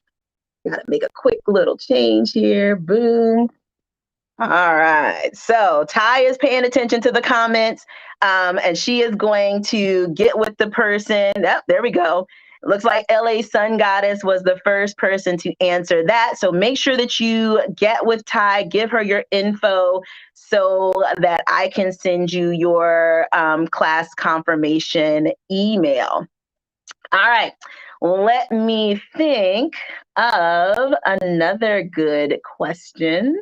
Speaker 2: Got to make a quick little change here. Boom. All right. So Ty is paying attention to the comments, and she is going to get with the person. Yep, there we go. It looks like LA Sun Goddess was the first person to answer that. So make sure that you get with Ty, give her your info so that I can send you your class confirmation email. All right. Let me think of another good question.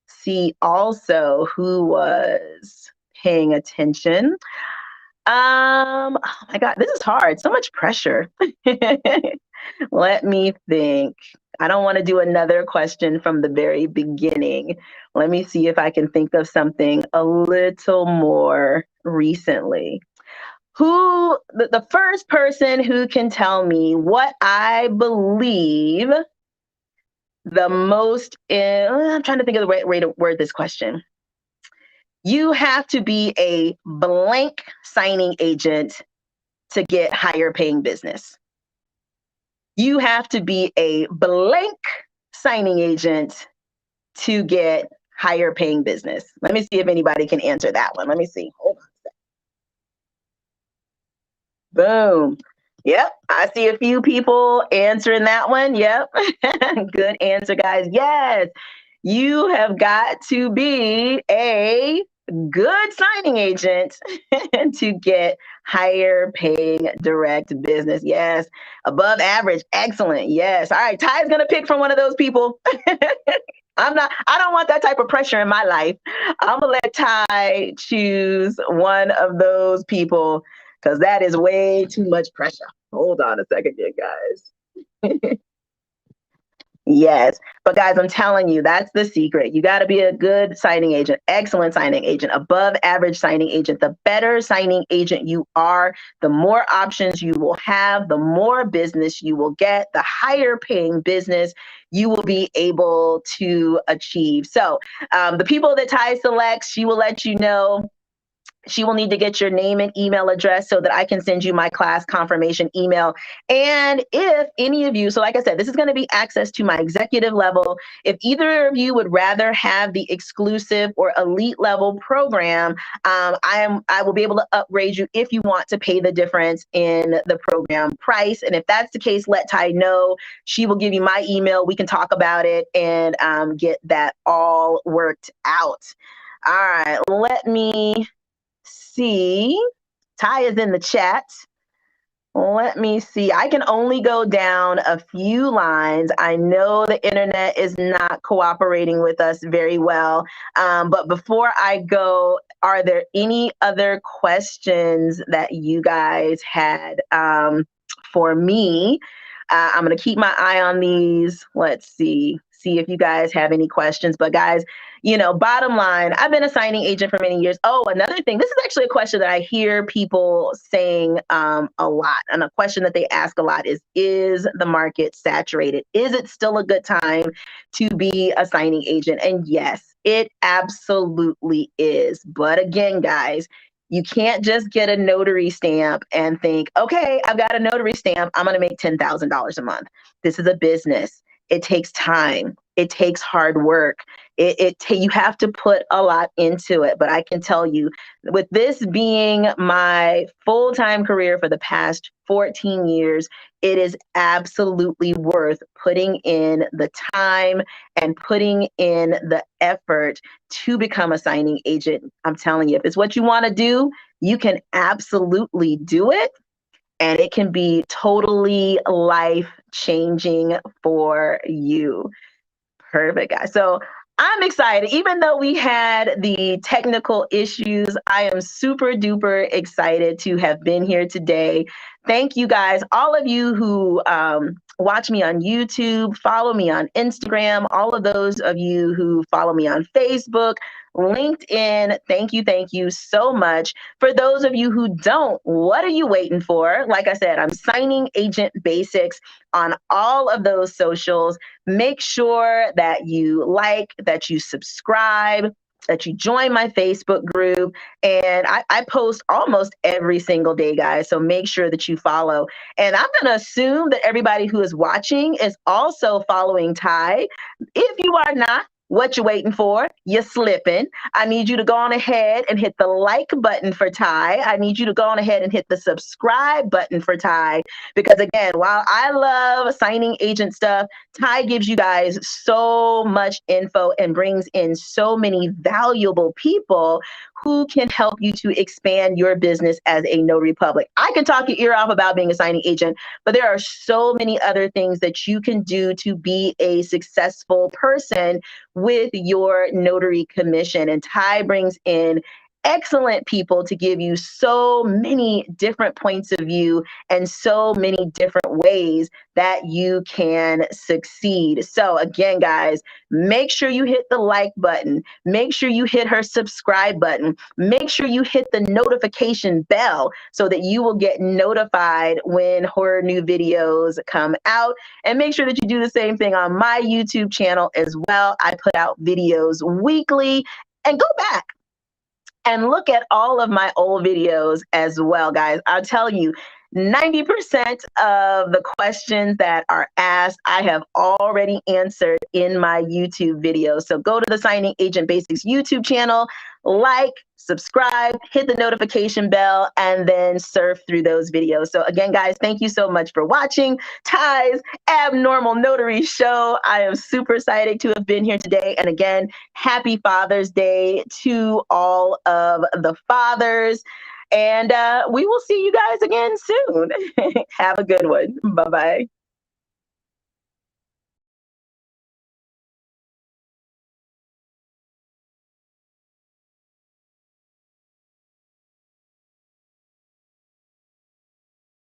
Speaker 2: See also who was paying attention. Oh my God, this is hard. So much pressure. Let me think. I don't want to do another question from the very beginning. Let me see if I can think of something a little more recently. The first person who can tell me what I believe the most I'm trying to think of the right way to word this question. You have to be a blank signing agent to get higher paying business. You have to be a blank signing agent to get higher paying business. Let me see if anybody can answer that one. Let me see. Hold on a second. Boom. Yep, I see a few people answering that one. Yep. Good answer, guys. Yes, you have got to be a good signing agent to get higher paying direct business. Yes, above average. Excellent. Yes. All right, Ty's going to pick from one of those people. I don't want that type of pressure in my life. I'm going to let Ty choose one of those people, because that is way too much pressure. Hold on a second here, guys. Yes. But guys, I'm telling you, that's the secret. You got to be a good signing agent, excellent signing agent, above average signing agent. The better signing agent you are, the more options you will have, the more business you will get, the higher paying business you will be able to achieve. So the people that Ty selects, she will let you know. She will need to get your name and email address so that I can send you my class confirmation email. And if any of you, so like I said, this is going to be access to my executive level. If either of you would rather have the exclusive or elite level program, I will be able to upgrade you if you want to pay the difference in the program price. And if that's the case, let Ty know. She will give you my email. We can talk about it and get that all worked out. All right, let me see. Ty is in the chat. Let me see. I can only go down a few lines. I know the internet is not cooperating with us very well. But before I go, are there any other questions that you guys had for me? I'm going to keep my eye on these. Let's see if you guys have any questions. But guys, bottom line, I've been a signing agent for many years. Oh, another thing, this is actually a question that I hear people saying a lot. And a question that they ask a lot is the market saturated? Is it still a good time to be a signing agent? And yes, it absolutely is. But again, guys, You can't just get a notary stamp and think, okay, I've got a notary stamp, I'm going to make $10,000 a month. This is a business. It takes time. It takes hard work. You have to put a lot into it. But I can tell you, with this being my full-time career for the past 14 years, it is absolutely worth putting in the time and putting in the effort to become a signing agent. I'm telling you, if it's what you want to do, you can absolutely do it. And it can be totally life-changing for you. Perfect, guys. So I'm excited. Even though we had the technical issues, I am super duper excited to have been here today. Thank you guys, all of you who watch me on YouTube, follow me on Instagram, all of those of you who follow me on Facebook, LinkedIn. Thank you so much. For those of you who don't, what are you waiting for? Like I said, I'm Signing Agent Basics on all of those socials. Make sure that you like, that you subscribe, that you join my Facebook group. And I post almost every single day, guys. So make sure that you follow. And I'm going to assume that everybody who is watching is also following Ty. If you are not, what you waiting for? You're slipping. I need you to go on ahead and hit the like button for Ty. I need you to go on ahead and hit the subscribe button for Ty. Because again, while I love signing agent stuff, Ty gives you guys so much info and brings in so many valuable people who can help you to expand your business as a notary public. I can talk your ear off about being a signing agent, but there are so many other things that you can do to be a successful person with your notary commission. And Ty brings in excellent people to give you so many different points of view and so many different ways that you can succeed. So again, guys, make sure you hit the like button. Make sure you hit her subscribe button. Make sure you hit the notification bell so that you will get notified when her new videos come out. And make sure that you do the same thing on my YouTube channel as well. I put out videos weekly. And go back and look at all of my old videos as well, guys. I'll tell you, 90% of the questions that are asked, I have already answered in my YouTube videos. So go to the Signing Agent Basics YouTube channel, like, subscribe, hit the notification bell, and then surf through those videos. So again, guys, thank you so much for watching Ty's Abnormal Notary Show. I am super excited to have been here today. And again, happy Father's Day to all of the fathers. And we will see you guys again soon. Have a good one. Bye-bye.